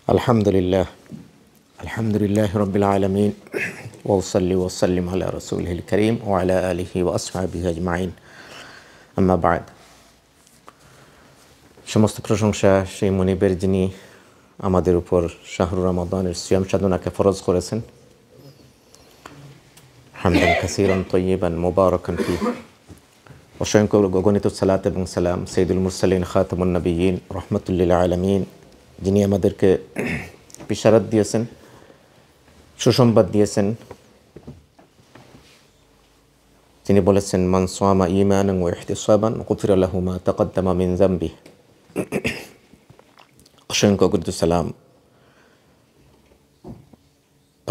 আলহামদুলিল্লাহ আলহামদুলিল্লাহ রব্বিল আলামিন ওয়া উসাল্লি ওয়া সাল্লিম আলা রাসূলিল কারীম ওয়া আলা আলিহি ওয়া আসহাবিহি আজমাইন আম্মা বা'দ। সমস্ত প্রশংসা সেই মুনিবের যিনি আমাদের উপর শাহরুর রমাদানের সিয়াম সাধনাকে ফরজ করেছেন। হামদান কাসীরান তাইয়িবান মুবারাকান ফি। অসংখ্য গগনিত সালাত এবং সালাম সাইয়্যিদুল মুরসালিন খাতামুন নবিয়্যিন রাহমাতুল লিল আলামিন, যিনি আমাদেরকে বিশারাত দিয়েছেন, সুসংবাদ দিয়েছেন। তিনি বলেছেন, মান সামা ঈমানান ওয়া ইহতিসাবান গুফিরা লাহু মা তাকদ্দামা মিন যামবিহি। অসংখ্য গগনিত সালাম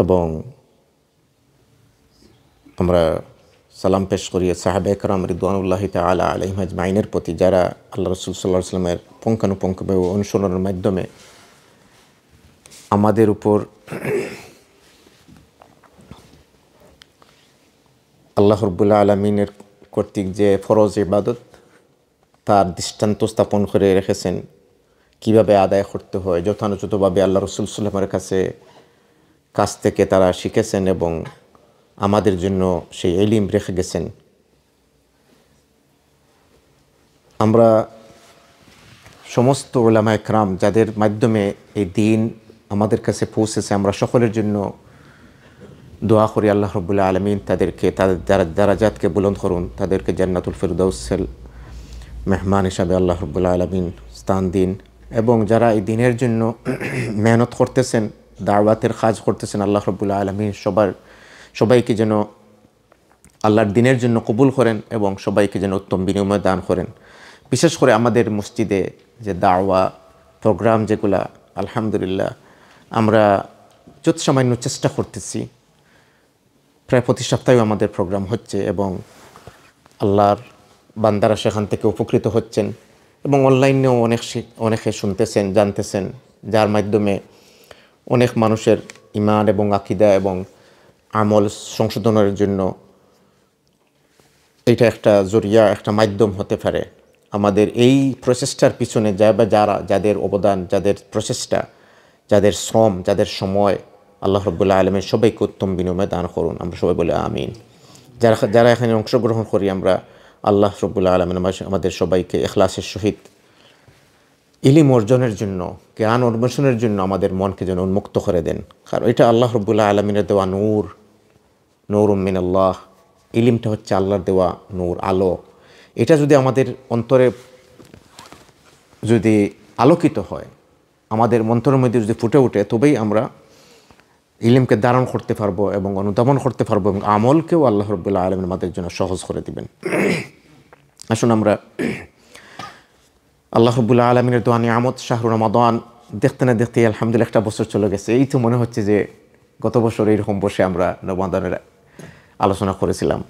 এবং আমরা সালাম পেশ করি সাহাবায়ে কেরাম রিদওয়ানুল্লাহি তাআলা আলাইহিম আজমাইনের প্রতি, যারা আল্লাহ রাসূল সাল্লাল্লাহু আলাইহি ওয়াসাল্লামের পুঙ্খানুপুঙ্খভাবে অনুসরণের মাধ্যমে আমাদের উপর আল্লাহ রাব্বুল আলামিনের কর্তৃক যে ফরজ ইবাদত তার দৃষ্টান্ত স্থাপন করে রেখেছেন, কিভাবে আদায় করতে হয় যথানুচিতভাবে আল্লাহ রাসূল সাল্লাল্লাহু আলাইহি ওয়াসাল্লামের কাছ থেকে তারা শিখেছেন এবং আমাদের জন্য সেই ইলম রেখে গেছেন। আমরা সমস্ত উলামায়ে কেরাম যাদের মাধ্যমে এই দিন আমাদের কাছে পৌঁছেছে, আমরা সকলের জন্য দোয়া করি আল্লাহ রাব্বুল আলামিন তাদেরকে, তাদের দারাজাতকে বুলন্দ করুন, তাদেরকে জান্নাতুল ফিরদাউসের মেহমান হিসাবে আল্লাহ রাব্বুল আলামিন স্থান দিন। এবং যারা এই দিনের জন্য মেহনত করতেছেন, দাওয়াতের কাজ করতেছেন, আল্লাহ রাব্বুল আলামিন সবাইকে যেন আল্লাহর দিনের জন্য কবুল করেন এবং সবাইকে যেন উত্তম বিনিময় দান করেন। বিশেষ করে আমাদের মসজিদে যে দাওয়া প্রোগ্রাম যেগুলা, আলহামদুলিল্লাহ আমরা যত সামান্য চেষ্টা করতেছি, প্রায় প্রতি সপ্তাহেও আমাদের প্রোগ্রাম হচ্ছে এবং আল্লাহর বান্দারা সেখান থেকে উপকৃত হচ্ছেন এবং অনলাইনেও অনেকে শুনতেছেন, জানতেছেন, যার মাধ্যমে অনেক মানুষের ঈমান এবং আকীদা এবং আমল সংশোধনের জন্য এটা একটা জরিয়া, একটা মাধ্যম হতে পারে। আমাদের এই প্রচেষ্টার পিছনে যাদের অবদান, যাদের প্রচেষ্টা, যাদের শ্রম, যাদের সময়, আল্লাহ রাব্বুল আলামিন সবাইকে উত্তম বিনিময় দান করুন। আমরা সবাই বলি আমিন। যারা এখানে অংশগ্রহণ করি, আমরা আল্লাহ রাব্বুল আলামিন আমাদের সবাইকে ইখলাসের সহিত ইলম অর্জনের জন্য, জ্ঞান অন্বেষণের জন্য আমাদের মনকে যেন উন্মুক্ত করে দেন। কারণ এটা আল্লাহ রাব্বুল আলামিনের দেওয়া নূরুম মিনাল্লাহ। ইলমটা হচ্ছে আল্লাহর দেওয়া নূর, আলো। এটা যদি আমাদের অন্তরে যদি আলোকিত হয়, আমাদের অন্তরের মধ্যে যদি ফুটে ওঠে, তবেই আমরা ইলমকে ধারণ করতে পারবো এবং অনুধাবন করতে পারবো এবং আমলকেও আল্লাহ রাব্বুল আলামিন আমাদের জন্য সহজ করে দিবেন। আসুন আমরা আল্লাহ রাব্বুল আলামিনের দেওয়া নিয়ামত শাহরুর রমাদান দেখতে না দেখতে আলহামদুলিল্লাহ একটা বছর চলে গেছে। এই তো মনে হচ্ছে যে গত বছর এইরকম বসে আমরা রমাদানের আলোচনা করেছিলাম।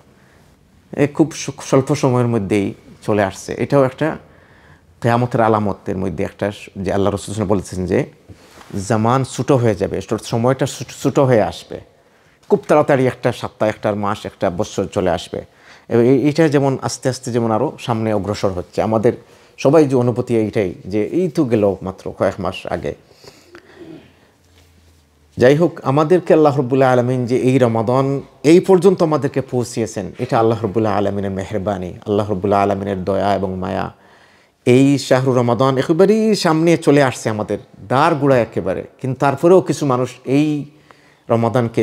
খুব স্বল্প সময়ের মধ্যেই চলে আসছে। এটাও একটা কিয়ামতের আলামতের মধ্যে একটা, যে আল্লাহ রাসূল বলেছেন যে জামান ছোটো হয়ে যাবে, সময়টা ছোটো হয়ে আসবে, খুব তাড়াতাড়ি একটা সপ্তাহ, একটা মাস, একটা বছর চলে আসবে। এবং এইটা যেমন আস্তে আস্তে যেমন আরও সামনে অগ্রসর হচ্ছে, আমাদের সবাই যে অনুভূতি এইটাই যে এই তো গেল মাত্র কয়েক মাস আগে। যাই হোক, আমাদেরকে আল্লাহ রাব্বুল আলামিন যে এই রমাদান এই পর্যন্ত আমাদেরকে পৌঁছিয়েছেন, এটা আল্লাহ রাব্বুল আলামিনের মেহেরবানি, আল্লাহ রাব্বুল আলামিনের দয়া এবং মায়া। এই শাহরুর রমাদান একেবারেই সামনে চলে আসছে, আমাদের দ্বার গোড়ায় একেবারে। কিন্তু তারপরেও কিছু মানুষ এই রমাদানকে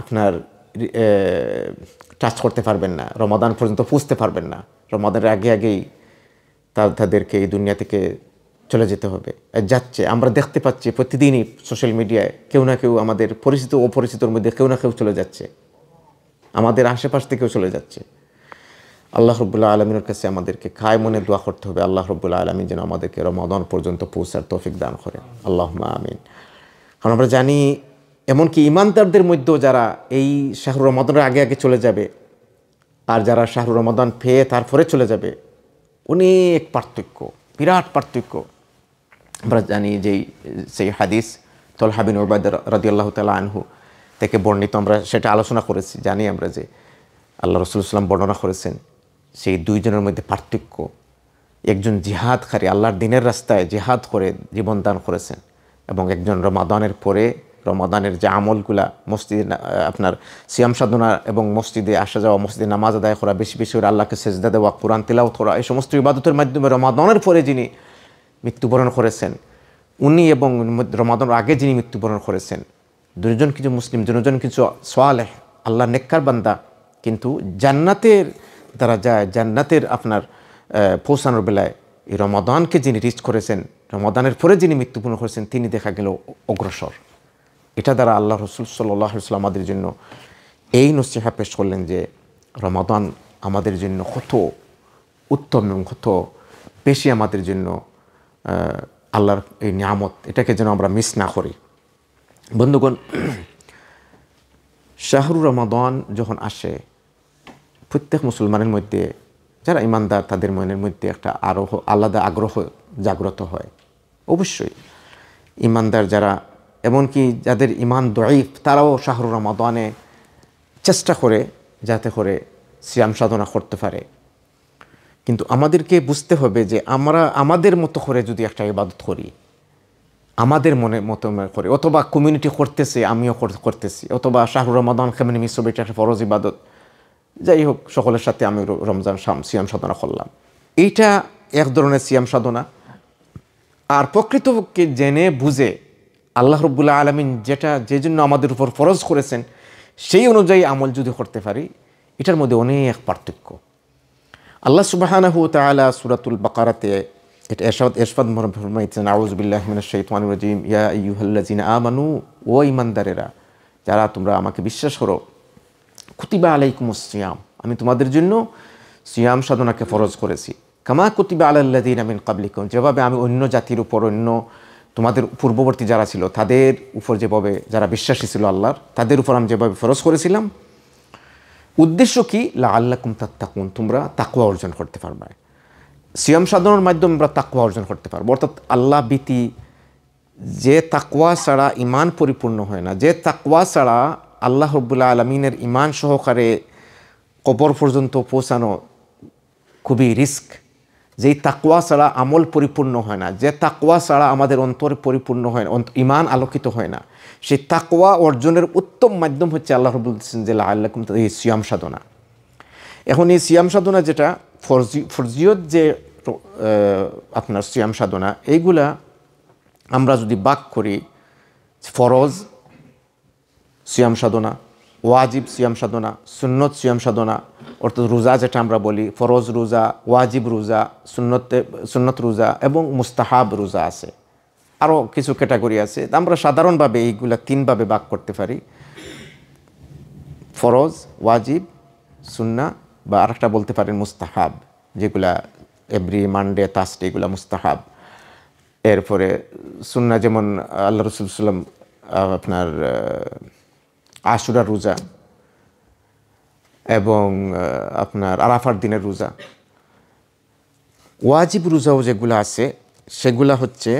আপনার টাচ করতে পারবেন না, রমাদান পর্যন্ত পৌঁছতে পারবেন না। রমাদানের আগেই তাদেরকে এই দুনিয়া থেকে চলে যেতে হবে, যাচ্ছে। আমরা দেখতে পাচ্ছি প্রতিদিনই সোশ্যাল মিডিয়ায় কেউ না কেউ, আমাদের পরিচিত অপরিচিতর মধ্যে কেউ না কেউ চলে যাচ্ছে, আমাদের আশেপাশ থেকেও চলে যাচ্ছে। আল্লাহ রাব্বুল আলামিনের কাছে আমাদেরকে খায় মনে দোয়া করতে হবে, আল্লাহ রাব্বুল আলামিন যেন আমাদেরকে রমাদান পর্যন্ত পৌঁছার তৌফিক দান করেন। আল্লাহুম্মা আমিন। কারণ আমরা জানি এমনকি ইমানদারদের মধ্যেও যারা এই শাহরুর রমাদানের আগে চলে যাবে আর যারা শাহরুর রমাদান পেয়ে তারপরে চলে যাবে, অনেক পার্থক্য, বিরাট পার্থক্য। আমরা জানি যে সেই হাদিস তালহা বিন উবায়দা রাদিয়াল্লাহু তাআলা আনহু থেকে বর্ণিত, আমরা সেটা আলোচনা করেছি। জানি আমরা যে আল্লাহ রাসূল সাল্লাল্লাহু আলাইহি ওয়াসাল্লাম বর্ণনা করেছেন সেই দুইজনের মধ্যে পার্থক্য। একজন জিহাদকারী, আল্লাহর দ্বীনের রাস্তায় জিহাদ করে জীবন দান করেছেন, এবং একজন রমাদানের পরে রমাদানের যে আমলগুলা মসজিদে আপনার সিয়াম সাধনা এবং মসজিদে আসা যাওয়া, মসজিদে নামাজ আদায় করা, বেশি বেশি করে আল্লাহকে সেজদা দেওয়া, কোরআন তিলাওয়াত করা, এই সমস্ত ইবাদতের মাধ্যমে রমাদানের পরে যিনি মৃত্যুবরণ করেছেন উনি এবং রমাদানের আগে যিনি মৃত্যুবরণ করেছেন, দুজন কিছু মুসলিম, দুজন কিছু সালেহ আল্লাহ নেককার বান্দা, কিন্তু জান্নাতের দ্বারা যায়, জান্নাতের আপনার পৌঁছানোর বেলায় এই রমাদানকে যিনি রিচ করেছেন, রমাদানের পরে যিনি মৃত্যুবরণ করেছেন, তিনি দেখা গেল অগ্রসর। এটা দ্বারা আল্লাহ রসুল সাল্লাল্লাহু আলাইহি ওয়াসাল্লাম আমাদের জন্য এই নসিহা পেশ করলেন যে রমাদান আমাদের জন্য কত উত্তম এবং কত বেশি আমাদের জন্য আল্লাহর এই নিয়ামত, এটাকে যেন আমরা মিস না করি। বন্ধুগণ, শাহরু রমাদান যখন আসে, প্রত্যেক মুসলমানের মধ্যে যারা ইমানদার তাদের মনের মধ্যে একটা আলাদা আগ্রহ জাগ্রত হয়। অবশ্যই ইমানদার যারা, এমনকি যাদের ইমান দঈফ, তারাও শাহরু রমাদানে চেষ্টা করে যাতে করে সিয়াম সাধনা করতে পারে। কিন্তু আমাদেরকে বুঝতে হবে যে আমরা আমাদের মতো করে যদি একটা ইবাদত করি, আমাদের মনে মতো করে, অথবা কমিউনিটি করতেছে আমিও করতেছি, অথবা শাহরু রমাদান কেমন মিস হবে, এটা একটা ফরজ ইবাদত, যাই হোক সকলের সাথে আমি রমজান সিয়াম সাধনা করলাম, এইটা এক ধরনের সিয়াম সাধনা। আর প্রকৃতপক্ষে জেনে বুঝে আল্লাহ রাব্বুল আলামিন যে জন্য আমাদের উপর ফরজ করেছেন সেই অনুযায়ী আমল যদি করতে পারি, এটার মধ্যে অনেক পার্থক্য। আল্লাহ সুবহানাহু ওয়া তাআলা সূরাতুল বাকারাতে এটা ইরশাদ ফরমাইছেন, আউযু বিল্লাহি মিনাশ শাইতানির রাজীম, ইয়া আইয়ুহাল্লাযিনা আমানু, ও ঈমানদারেরা যারা তোমরা আমাকে বিশ্বাস করো, কুতিবা আলাইকুমুস সিয়াম, আমি তোমাদের জন্য সিয়াম সাধনাকে ফরজ করেছি, কামা কুতিবা আলাল্লাযিনা মিন ক্বাবলিকুম, যেভাবে আমি অন্য জাতির উপর, অন্য তোমাদের পূর্ববর্তী যারা ছিল তাদের উপর যেভাবে, যারা বিশ্বাসী ছিল আল্লাহর, তাদের উপর আমি যেভাবে ফরজ করেছিলাম। উদ্দেশ্য কি? লাআল্লাকুম তাত্তাকুন, তোমরা তাকওয়া অর্জন করতে পারবে। সিয়াম সাধনার মাধ্যমে আমরা তাকওয়া অর্জন করতে পারবো, অর্থাৎ আল্লাহ ভীতি। যে তাকওয়া ছাড়া ইমান পরিপূর্ণ হয় না, যে তাকওয়া ছাড়া আল্লাহ রাব্বুল আলামিনের ইমান সহকারে কবর পর্যন্ত পৌঁছানো খুবই রিস্ক, যেই তাকওয়া ছাড়া আমল পরিপূর্ণ হয় না, যে তাকওয়া ছাড়া আমাদের অন্তর পরিপূর্ণ হয় না, ইমান আলোকিত হয় না, সেই তাকওয়া অর্জনের উত্তম মাধ্যম হচ্ছে আল্লাহ রাব্বুল বলছেন যে লাআল্লাকুম, এই সিয়াম সাধনা। এখন এই সিয়াম সাধনা যেটা ফরজিয়ত, যে আপনার সিয়াম সাধনা, এইগুলা আমরা যদি ভাগ করি, ফরজ সিয়াম সাধনা, ওয়াজিব সিয়াম সাধনা, সুন্নত সিয়াম সাধনা, অর্থাৎ রোজা যেটা আমরা বলি, ফরজ রোজা, ওয়াজিব রোজা, সুন্নত রোজা এবং মুস্তাহাব রোজা আছে, আরও কিছু ক্যাটাগরি আছে। আমরা সাধারণভাবে এইগুলা তিনভাবে ভাগ করতে পারি, ফরজ, ওয়াজিব, সুন্না, বা আরেকটা বলতে পারেন মুস্তাহাব, যেগুলা এভরি মানডে থার্সডে, এগুলা মুস্তাহাব। এরপরে সুন্না যেমন আল্লাহ রাসূল সাল্লাল্লাহু আলাইহি ওয়াসাল্লাম আপনার আশুরা রোজা এবং আপনার আরাফার দিনের রোজা। ওয়াজিব রোজাও যেগুলো আছে সেগুলা হচ্ছে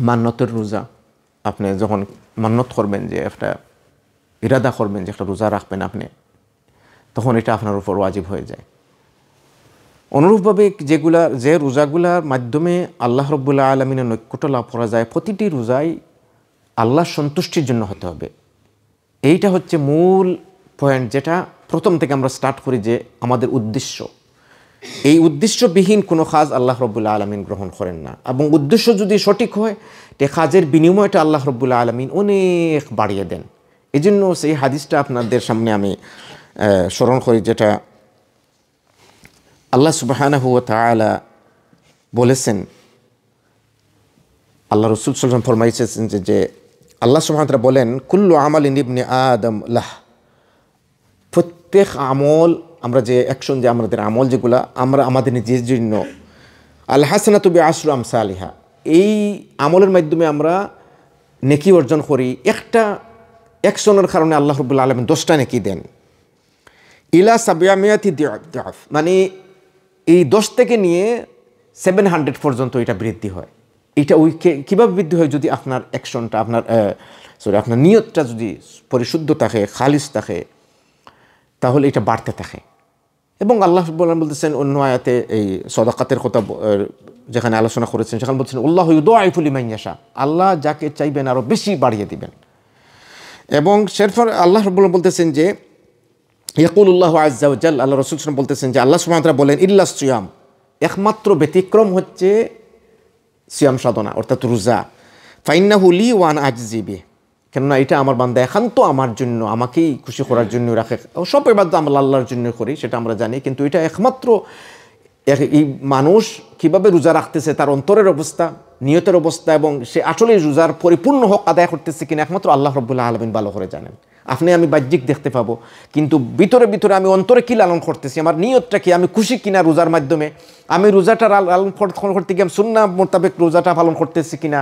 মান্নতের রোজা। আপনি যখন মান্নত করবেন, যে একটা ইরাদা করবেন যে একটা রোজা রাখবেন আপনি, তখন এটা আপনার উপর ওয়াজিব হয়ে যায়। অনুরূপভাবে যে রোজাগুলার মাধ্যমে আল্লাহ রাব্বুল আলামিনের নৈকট্য লাভ করা যায়, প্রতিটি রোজাই আল্লাহর সন্তুষ্টির জন্য হতে হবে। এইটা হচ্ছে মূল পয়েন্ট, যেটা প্রথম থেকে আমরা স্টার্ট করি, যে আমাদের উদ্দেশ্য। এই উদ্দেশ্যবিহীন কোনো কাজ আল্লাহ রাব্বুল আলামিন গ্রহণ করেন না, এবং উদ্দেশ্য যদি সঠিক হয়, তে কাজের বিনিময়টা আল্লাহ রাব্বুল আলামিন অনেক বাড়িয়ে দেন। এই জন্য সেই হাদিসটা আপনাদের সামনে আমি স্মরণ করি, যেটা আল্লাহ সুবহানাহু ওয়া তাআলা বলেছেন, আল্লাহ রাসূল সাল্লাল্লাহু আলাইহি ওয়াসাল্লাম ফরমাইছেন যে আল্লাহ সুবহানাহু ওয়া তাআলা বলেন, কুল্লু আমালিন ইবনি আদম লাহ, প্রত্যেক আমল, আমরা যে অ্যাকশন, যে আমাদের আমল যেগুলা আমরা আমাদের নিজের জন্য, আল হাসানাতু বিআশরি আমসালিহা, এই আমলের মাধ্যমে আমরা নেকি অর্জন করি। একটা অ্যাকশনের কারণে আল্লাহ রাব্বুল আলামিন 10টা নেকি দেন, ইলা 700 দিআফ, মানে এই 10 থেকে নিয়ে 700 পর্যন্ত এটা বৃদ্ধি হয়। এটা কীভাবে বৃদ্ধি হয়? যদি আপনার অ্যাকশনটা, আপনার নিয়তটা যদি পরিশুদ্ধ থাকে, খালিস থাকে, তাহলে এটা বাড়তে থাকে। এবং আল্লাহ বলতেছেন অন্য আয়াতে এই সদাকাতের কথা যেখানে আলোচনা করেছেন সেখানে বলছেন আল্লাহু ইউদাইফু লিমান ইয়াশা, আল্লাহ যাকে চাইবেন আরও বেশি বাড়িয়ে দিবেন। এবং সেরপর আল্লাহ রাব্বুল বলতেছেন যে ইয়াকুলুল্লাহু আযজা ওয়া জাল, আল্লাহ রাসূল সাল্লাল্লাহু বলতেছেন যে আল্লাহ সুবহানাহু ওয়া তাআলা বলেন ইল্লাস সিয়াম, একমাত্র ব্যতিক্রম হচ্ছে সিয়াম সাধনা অর্থাৎ রোজা। ফাইন্নাহু লি ওয়া আনা আজজি বিহি, কেননা এটা আমার বান্দা একান্ত আমার জন্য, আমাকেই খুশি করার জন্য রাখে। সব ইবাদত আমরা আল্লাহর জন্য করি সেটা আমরা জানি, কিন্তু এটা একমাত্র এই মানুষ কীভাবে রোজা রাখতেছে তার অন্তরের অবস্থা, নিয়তের অবস্থা এবং সে আসলে রোজার পরিপূর্ণ হক আদায় করতেছে কিনা একমাত্র আল্লাহ রাব্বুল আলামিন ভালো করে জানেন। আপনি আমি বাহ্যিক দেখতে পাবো, কিন্তু ভিতরে ভিতরে আমি অন্তরে কী লালন করতেছি, আমার নিয়তটা কি, আমি খুশি কিনা রোজার মাধ্যমে, আমি রোজাটা লালন করতে গিয়ে সুন্নাহ মোতাবেক রোজাটা পালন করতেছি কিনা,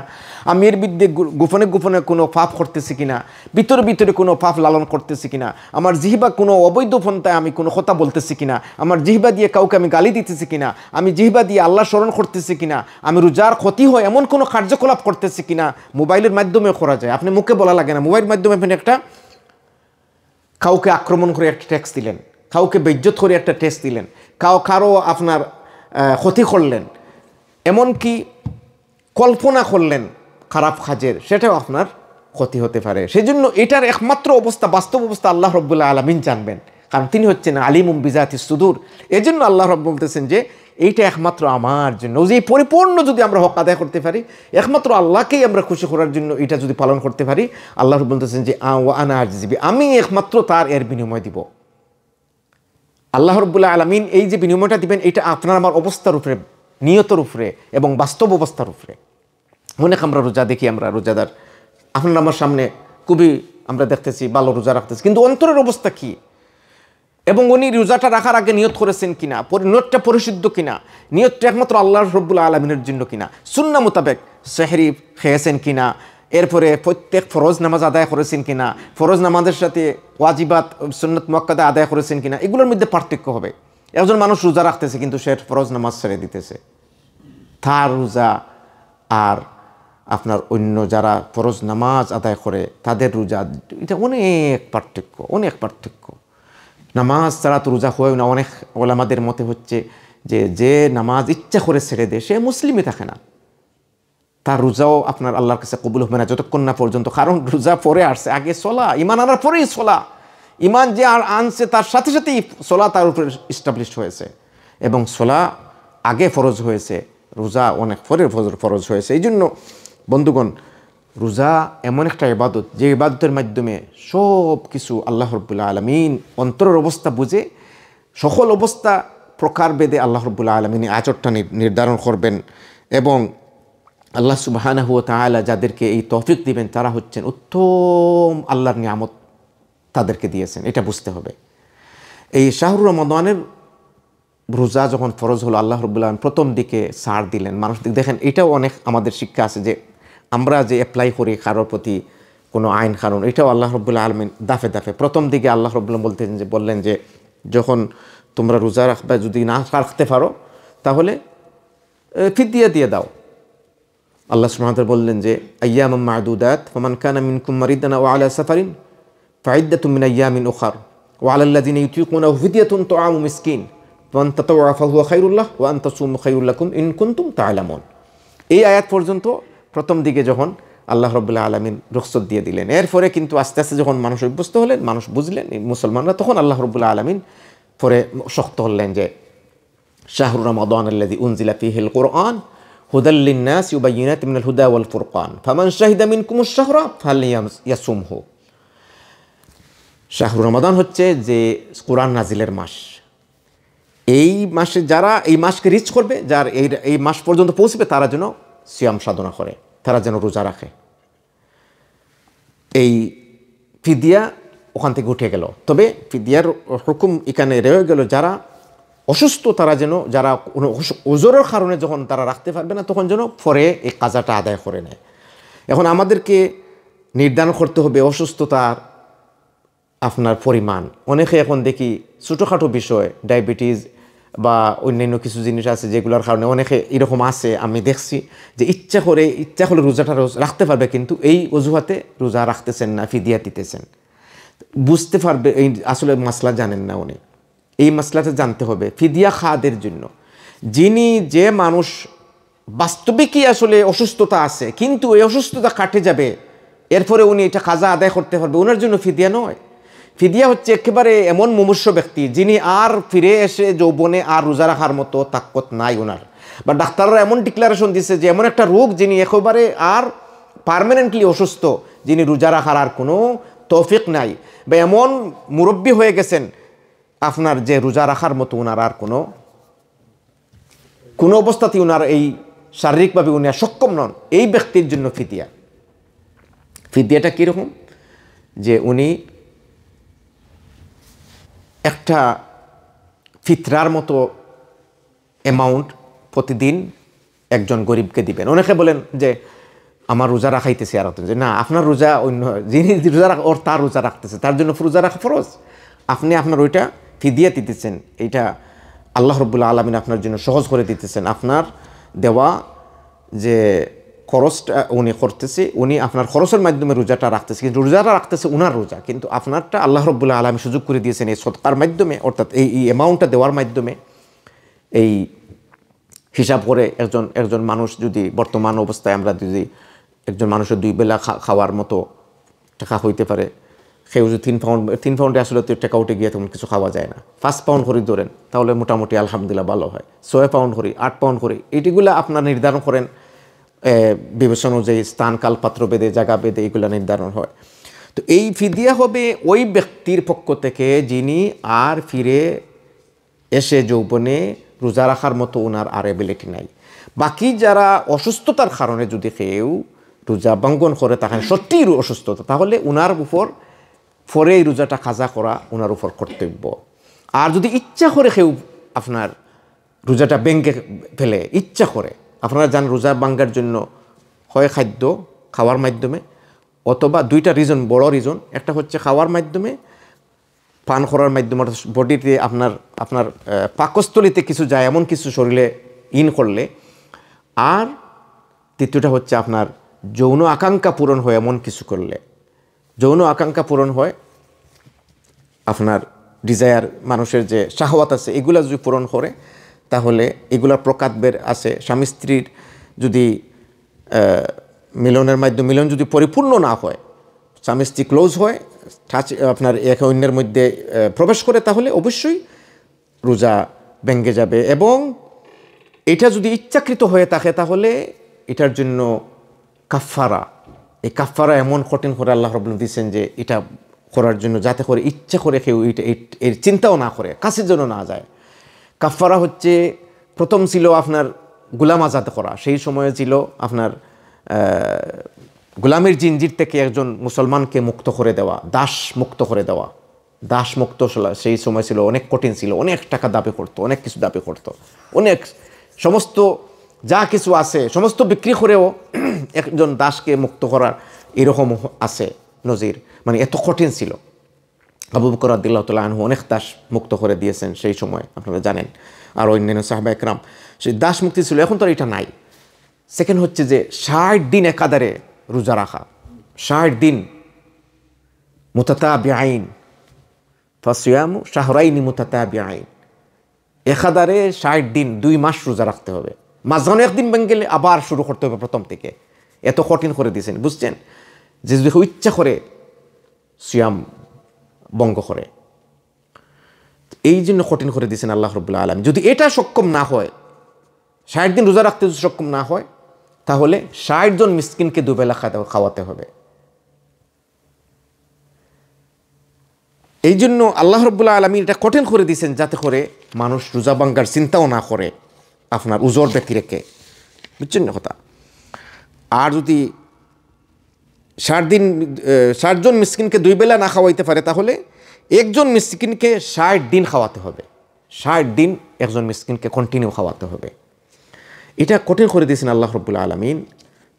আমি এর বিরুদ্ধে গোপনে গোপনে কোনো পাপ করতেছি কিনা, ভিতরে ভিতরে কোনো পাপ লালন করতেছি কিনা, আমার জিহ্বা কোনো অবৈধ পন্থায় আমি কোনো কথা বলতেছি কিনা, আমার জিহ্বা দিয়ে কাউকে আমি গালি দিতেছি কিনা, আমি জিহ্বা দিয়ে আল্লাহ স্মরণ করতেছি কিনা, আমি রোজার ক্ষতি হয় এমন কোনো কার্যকলাপ করতেছি কিনা। মোবাইলের মাধ্যমে করা যায়, আপনি মুখে বলা লাগে না, মোবাইলের মাধ্যমে আপনি একটা কাউকে আক্রমণ করে একটা টেক্সট দিলেন, কাউকে বেইজ্জত করে একটা টেক্সট দিলেন, কারো আপনার ক্ষতি করলেন, এমনকি কল্পনা করলেন খারাপ কাজের, সেটাও আপনার ক্ষতি হতে পারে। সেই জন্য এটার একমাত্র অবস্থা, বাস্তব অবস্থা আল্লাহ রাব্বুল আলামিন জানবেন, কারণ তিনি হচ্ছেন আলিমুম বিজাতিস সুদূর। এজন্য আল্লাহ রাব্বুল বলতেছেন যে এইটা একমাত্র আমার জন্য, যে পরিপূর্ণ যদি আমরা হক আদায় করতে পারি, একমাত্র আল্লাহকেই আমরা খুশি করার জন্য এটা যদি পালন করতে পারি, আল্লাহ রাব্বুল বলতেছেন যে ওয়া আনা আজজি বিহি, আমি একমাত্র তার এর বিনিময় দিব। আল্লাহ রাব্বুল আলামিন এই যে বিনিময়টা দিবেন এটা আপনার আমার অবস্থার উপরে, নিয়তের উপরে এবং বাস্তব অবস্থার উপরে। অনেক আমরা রোজা দেখি, আমরা রোজাদার আপনার আমার সামনে খুবই আমরা দেখতেছি ভালো রোজা রাখতেছি, কিন্তু অন্তরের অবস্থা কি, এবং উনি রোজাটা রাখার আগে নিয়ত করেছেন কিনা, নিয়তটা পরিশুদ্ধ কিনা, নিয়তটা একমাত্র আল্লাহ রাব্বুল আলামিনের জন্য কিনা, সুন্নাহ মোতাবেক সেহরি খেয়েছেন কিনা, এরপরে প্রত্যেক ফরজ নামাজ আদায় করেছেন কিনা, ফরজ নামাজের সাথে ওয়াজিবাত সুন্নাত মুআক্কাদা আদায় করেছেন কিনা, এগুলোর মধ্যে পার্থক্য হবে। একজন মানুষ রোজা রাখতেছে কিন্তু সে ফরজ নামাজ ছেড়ে দিতেছে, তার রোজা আর আপনার অন্য যারা ফরজ নামাজ আদায় করে তাদের রোজা, এটা অনেক পার্থক্য, অনেক পার্থক্য। নামাজ ছাড়া তো রোজা হয় না। অনেক ওলামাদের মতে হচ্ছে যে নামাজ ইচ্ছা করে ছেড়ে দেয় সে মুসলিমই থাকে না, তার রোজাও আপনার আল্লাহর কাছে কবুল হবে না যতক্ষণ না পর্যন্ত, কারণ রোজা পরে আসছে, আগে সলা, ইমান আনার পরেই সলা, ইমান যে আর আনছে তার সাথে সাথেই সলা তার উপরে ইস্টাবলিশ হয়েছে, এবং সলা আগে ফরজ হয়েছে, রোজা অনেক পরে ফরজ হয়েছে। এই জন্য বন্ধুগণ, রোজা এমন একটা ইবাদত যে ইবাদতের মাধ্যমে সব কিছু আল্লাহ রাব্বুল আলামিন অন্তরের অবস্থা বুঝে সকল অবস্থা প্রকারভেদে আল্লাহ রাব্বুল আলামিন আচরণটা নির্ধারণ করবেন, এবং আল্লাহ সুবহানাহু ওয়া তাআলা যাদেরকে এই তৌফিক দিবেন তারা হচ্ছেন উত্তম আল্লাহর নিয়ামত তাদেরকে দিয়েছেন, এটা বুঝতে হবে। এই শাহরুর রমাদানের রোজা যখন ফরজ হলো, আল্লাহ রাব্বুল আলামিন প্রথম দিকে ছাড় দিলেন মানুষ। দেখেন এটাও অনেক আমাদের শিক্ষা আছে যে আমরা যে অ্যাপ্লাই করি কারোর প্রতি কোনো আইন কানুন, এটাও আল্লাহ রাব্বুল আলামিন দাফে দাফে প্রথম দিকে আল্লাহ রাব্বুল আলামিন বললেন যে যখন তোমরা রোজা রাখবে, যদি না রাখতে পারো তাহলে ফিদিয়া দিয়ে দাও। আল্লাহ সুবহানাহু ওয়া তাআলা বললেন যে আইয়ামাম মা'দুদাত ফামান কানা মিনকুম মারিদান আও আলা সাফারিন ফাইদ্দাতুম মিন আইয়ামিন উখার ওয়া আলাল লাযিনা ইউতিকুনাহু ফিদিয়াতুন তুআমু মিসকিন ওয়ান তাতাওয়া ফাহুয়া খায়রুল্লাহ ওয়া আন তাসুমু খায়রুল লাকুম ইন কুনতুম তা'লামুন। এই আয়াত পর্যন্ত প্রথম দিকে যখন আল্লাহ রাব্বুল আলামিন রুখসত দিয়ে দিলেন, এরপরে কিন্তু আস্তে আস্তে যখন মানুষ অভ্যস্ত হলেন, মানুষ বুঝলেন মুসলমানরা, তখন আল্লাহ রাব্বুল আলামিন পরে শক্ত হলেন যে শাহরু রমাদান আল্লাযী উনজিলা ফীহিল কুরআন হুদাল লিন-নাস ওয়াবায়িনাতিন মিনাল হুদা ওয়াল ফুরকান ফামান শাহিদা মিনকুমুশ শাহরা ফালইয়াসুমহু। শাহরু রমাদান হচ্ছে যে কোরআন নাজিলের মাস। এই মাসে যারা এই মাসকে রিচ করবে, যার এই মাস পর্যন্ত পৌঁছবে, তারা যেন সিয়াম সাধনা করে, তারা যেন রোজা রাখে। এই ফিদিয়া ওখান থেকে উঠে গেল, তবে ফিদিয়ার হুকুম এখানে রয়ে গেল যারা অসুস্থ, তারা যেন, যারা কোনো ওজরের কারণে যখন তারা রাখতে পারবে না তখন যেন পরে এই কাজাটা আদায় করে নেয়। এখন আমাদেরকে নির্ধারণ করতে হবে অসুস্থতার আপনার পরিমাণ। অনেকে এখন দেখি ছোটোখাটো বিষয়, ডায়াবেটিস বা অন্যান্য কিছু জিনিস আছে যেগুলোর কারণে অনেকে এরকম আছে, আমি দেখছি যে ইচ্ছা করে রোজাটা রাখতে পারবে, কিন্তু এই অজুহাতে রোজা রাখতেছেন না, ফিদিয়া দিতেছেন। বুঝতে পারবে এই আসলে মাসলা জানেন না উনি, এই মাসলাটা জানতে হবে ফিদিয়া খাদের জন্য। যিনি যে মানুষ বাস্তবিকই আসলে অসুস্থতা আছে, কিন্তু এই অসুস্থতা কাটে যাবে, এরপরে উনি এটা কাজা আদায় করতে পারবে, ওনার জন্য ফিদিয়া নয়। ফিদিয়া হচ্ছে একেবারে এমন মুমূর্ষ ব্যক্তি যিনি আর ফিরে এসে যৌবনে আর রোজা রাখার মতো তাকত নাই ওনার, বা ডাক্তাররা এমন ডিক্লারেশন দিচ্ছে যে এমন একটা রোগ যিনি একেবারে আর পার্মানেন্টলি অসুস্থ, যিনি রোজা রাখার আর কোনো তৌফিক নাই, বা এমন মুরব্বী হয়ে গেছেন আপনার যে রোজা রাখার মতো ওনার আর কোনো অবস্থাতেই ওনার এই শারীরিকভাবে উনি আর সক্ষম নন, এই ব্যক্তির জন্য ফিদিয়া। ফিদিয়াটা কীরকম? যে উনি একটা ফিতরার মতো অ্যামাউন্ট প্রতিদিন একজন গরিবকে দিবেন। অনেকে বলেন যে আমার রোজা রাখাইতেছে, আর যে না, আপনার রোজা অন্য, যিনি রোজা ওর তার রোজা রাখতেছে, তার জন্য রোজা রাখা ফরজ, আপনি আপনার ওইটা ফিদিয়া দিতেছেন, এইটা আল্লাহ রাব্বুল আলামিন আপনার জন্য সহজ করে দিতেছেন। আপনার দেওয়া যে খরচটা উনি করতেছে, উনি আপনার খরচের মাধ্যমে রোজাটা রাখতেছে, কিন্তু রোজাটা রাখতেছে উনার রোজা, কিন্তু আপনারটা আল্লাহ রাব্বুল আলামিন সুযোগ করে দিয়েছেন এই সদকার মাধ্যমে, অর্থাৎ এই অ্যামাউন্টটা দেওয়ার মাধ্যমে। এই হিসাব করে একজন মানুষ যদি বর্তমান অবস্থায় আমরা যদি একজন মানুষের 2 বেলা খাওয়ার মতো টাকা হইতে পারে, সেও যদি 3 পাউন্ডে আসলে তো টাকা উঠে গিয়ে তেমন কিছু খাওয়া যায় না, 5 পাউন্ড করে ধরেন, তাহলে মোটামুটি আলহামদুলিল্লাহ ভালো হয়। 6 পাউন্ড করি, 8 পাউন্ড করি, এইগুলো আপনার নির্ধারণ করেন বিবেচনা অনুযায়ী, স্থান কাল পাত্র বেদে, জায়গা বেদে এগুলো নির্ধারণ হয়। তো এই ফিদিয়া হবে ওই ব্যক্তির পক্ষ থেকে যিনি আর ফিরে এসে যৌবনে রোজা রাখার মতো ওনার আর এবিলিটি নাই। বাকি যারা অসুস্থতার কারণে যদি কেউ রোজা ভঙ্গন করে, তাহলে সত্যি অসুস্থতা, তাহলে ওনার উপর পরে এই রোজাটা কাজা করা ওনার উপর কর্তব্য। আর যদি ইচ্ছা করে কেউ আপনার রোজাটা ভেঙে ফেলে, ইচ্ছা করে, আপনারা জান রোজা ভাঙ্গার জন্য হয় খাদ্য খাওয়ার মাধ্যমে, অথবা 2টা রিজন, বড় রিজন, একটা হচ্ছে খাওয়ার মাধ্যমে, পান করার মাধ্যমে, বডিতে আপনার পাকস্থলিতে কিছু যায় এমন কিছু শরীরে ইন করলে, আর তৃতীয়টা হচ্ছে আপনার যৌন আকাঙ্ক্ষা পূরণ হয় এমন কিছু করলে। যৌন আকাঙ্ক্ষা পূরণ হয়, আপনার ডিজায়ার, মানুষের যে শাহওয়াত আছে, এগুলা যদি পূরণ করে, তাহলে এগুলার প্রকারভেদ আছে। স্বামী স্ত্রীর যদি মিলনের মাধ্যমে মিলন যদি পরিপূর্ণ না হয়, স্বামী স্ত্রী ক্লোজ হয়, টাচ আপনার একে অন্যের মধ্যে প্রবেশ করে, তাহলে অবশ্যই রোজা ভেঙে যাবে। এবং এটা যদি ইচ্ছাকৃত হয়ে থাকে, তাহলে এটার জন্য কাফফারা, এই কাফফারা এমন কঠিন করে আল্লাহ রাব্বুল দিয়েছেন যে এটা করার জন্য, যাতে করে ইচ্ছা করে কেউ এর চিন্তাও না করে, কাছের জন্য না যায়। কাফফারা হচ্ছে, প্রথম ছিল আপনার গোলাম আজাদ করা, সেই সময়ে ছিল আপনার গোলামের জিনজির থেকে একজন মুসলমানকে মুক্ত করে দেওয়া, দাস মুক্ত করে দেওয়া। দাস মুক্ত সেই সময় ছিল অনেক কঠিন ছিল, অনেক টাকা দাবি করতো, অনেক কিছু দাবি করতো, অনেক সমস্ত যা কিছু আছে সমস্ত বিক্রি করেও একজন দাসকে মুক্ত করার এরকম আছে নজির, মানে এত কঠিন ছিল। আবু বকর রাদিয়াল্লাহু তাআলা আনহু অনেক দাস মুক্ত করে দিয়েছেন সেই সময়, আপনারা জানেন, আর অন্যান্য সাহাবা একরাম, সেই দাস মুক্তি ছিল। এখন তো এটা নাই। সেকেন্ড হচ্ছে যে 60 দিন একাধারে রোজা রাখা, 60 দিন মুতাতাবিআইন, ফাসিয়ামু শাহরাইনি মুতাতাবিআইন, একাধারে 60 দিন, 2 মাস রোজা রাখতে হবে। মাঝখানে একদিন ভেঙে গেলে আবার শুরু করতে হবে প্রথম থেকে। এত কঠিন করে দিয়েছেন, বুঝছেন, যে যদি ইচ্ছা করে সিয়াম ভঙ্গ করে, এই জন্য কঠিন করে দিয়েছেন আল্লাহ রাব্বুল আলামিন। যদি এটা সক্ষম না হয়, 60 দিন রোজা রাখতে যদি সক্ষম না হয়, তাহলে 60 জন মিসকিনকে 2 বেলা খাওয়াতে হবে। এই জন্য আল্লাহ রাব্বুল আলামিন এটা কঠিন করে দিয়েছেন, যাতে করে মানুষ রোজা ভাঙ্গার চিন্তাও না করে, আপনার উজর ব্যক্তি রেখে, বুঝছেন না কথা। আর যদি 60 জন মিসকিনকে 2 বেলা না খাওয়াইতে পারে, তাহলে একজন মিসকিনকে 60 দিন খাওয়াতে হবে, 60 দিন একজন মিসকিনকে কন্টিনিউ খাওয়াতে হবে। এটা কঠিন করে দিয়েছেন আল্লাহ রাব্বুল আলামিন,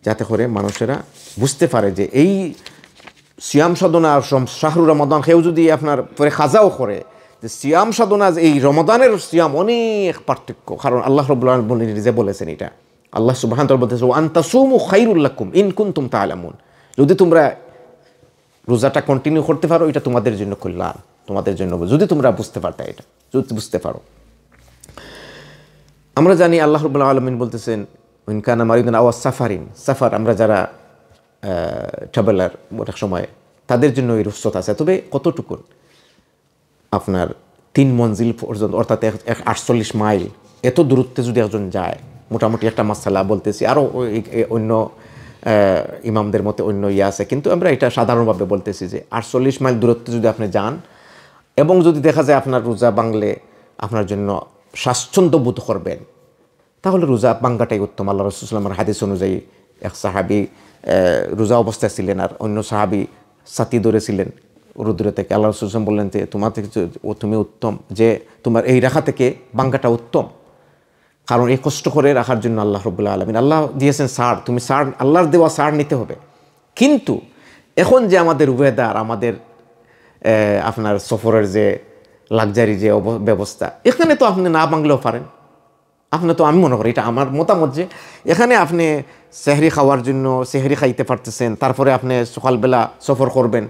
যাতে করে মানুষেরা বুঝতে পারে যে এই সিয়াম সাধনা, শাহরুর রমাদান, কেউ যদি আপনার পরে খাজাও করে, যে সিয়াম সাধনা, এই রমাদানের সিয়াম অনেক পার্থক্য। কারণ আল্লাহ রাব্বুল আলামিন নিজে বলেছেন এটা, আল্লাহ সুবহানাহু ওয়া তাআলা বলতেছে, ওয়া আনতাসুমু খায়রুল লাকুম ইন কুনতুম তা'লামুন, যদি তোমরা রোজাটা কন্টিনিউ করতে পারো, এটা তোমাদের জন্য কল্যাণ। তোমাদের জন্য, যদি তোমরা বুঝতে পারতে, এটা যদি বুঝতে পারো। আমরা জানি আল্লাহ রাব্বুল আলামিন বলতেছেন ইন কানা মারিদান আও সাফারিন, সাফার আমরা যারা ট্রাভেলার অনেক সময় তাদের জন্য এই রুখসত আছে। তবে কতটুকুন আপনার 3 মঞ্জিল পর্যন্ত, অর্থাৎ 48 মাইল, এত দূরত্বে যদি একজন যায়, মোটামুটি একটা মাসালা বলতেছি, আরও অন্য ইমামদের মতে অন্য আছে, কিন্তু আমরা এটা সাধারণভাবে বলতেছি যে 48 মাইল দূরত্বে যদি আপনি যান এবং যদি দেখা যায় আপনার রোজা ভাঙলে আপনার জন্য স্বাচ্ছন্দ্য বোধ করবেন, তাহলে রোজা ভাঙ্গাটাই উত্তম। আল্লাহ রাসূলুল্লাহ সাল্লাল্লাহু আলাইহি ওয়াসাল্লামের হাদিস অনুযায়ী এক সাহাবী রোজা অবস্থায় ছিলেন আর অন্য সাহাবী ছাতি ধরেছিলেন রুদ্র থেকে। আল্লাহ রাসূলুল্লাহ সাল্লাল্লাহু আলাইহি ওয়াসাল্লাম বললেন যে তোমার থেকে তুমি উত্তম, যে তোমার এই রাখা থেকে ভাঙ্গাটা উত্তম, কারণ এই কষ্ট করে রাখার জন্য আল্লাহ রাব্বুল আলামিন আল্লাহ দিয়েছেন ছাড়, তুমি ছাড়, আল্লাহর দেওয়া ছাড় নিতে হবে। কিন্তু এখন যে আমাদের ওয়েদার, আমাদের আপনার সফরের যে লাক্সারি যে ব্যবস্থা, এখানে তো আপনি না ভাঙলেও পারেন। আপনি তো, আমি মনে করি এটা আমার মতামত, যে এখানে আপনি সেহরি খাওয়ার জন্য সেহরি খাইতে পারতেছেন, তারপরে আপনি সকালবেলা সফর করবেন,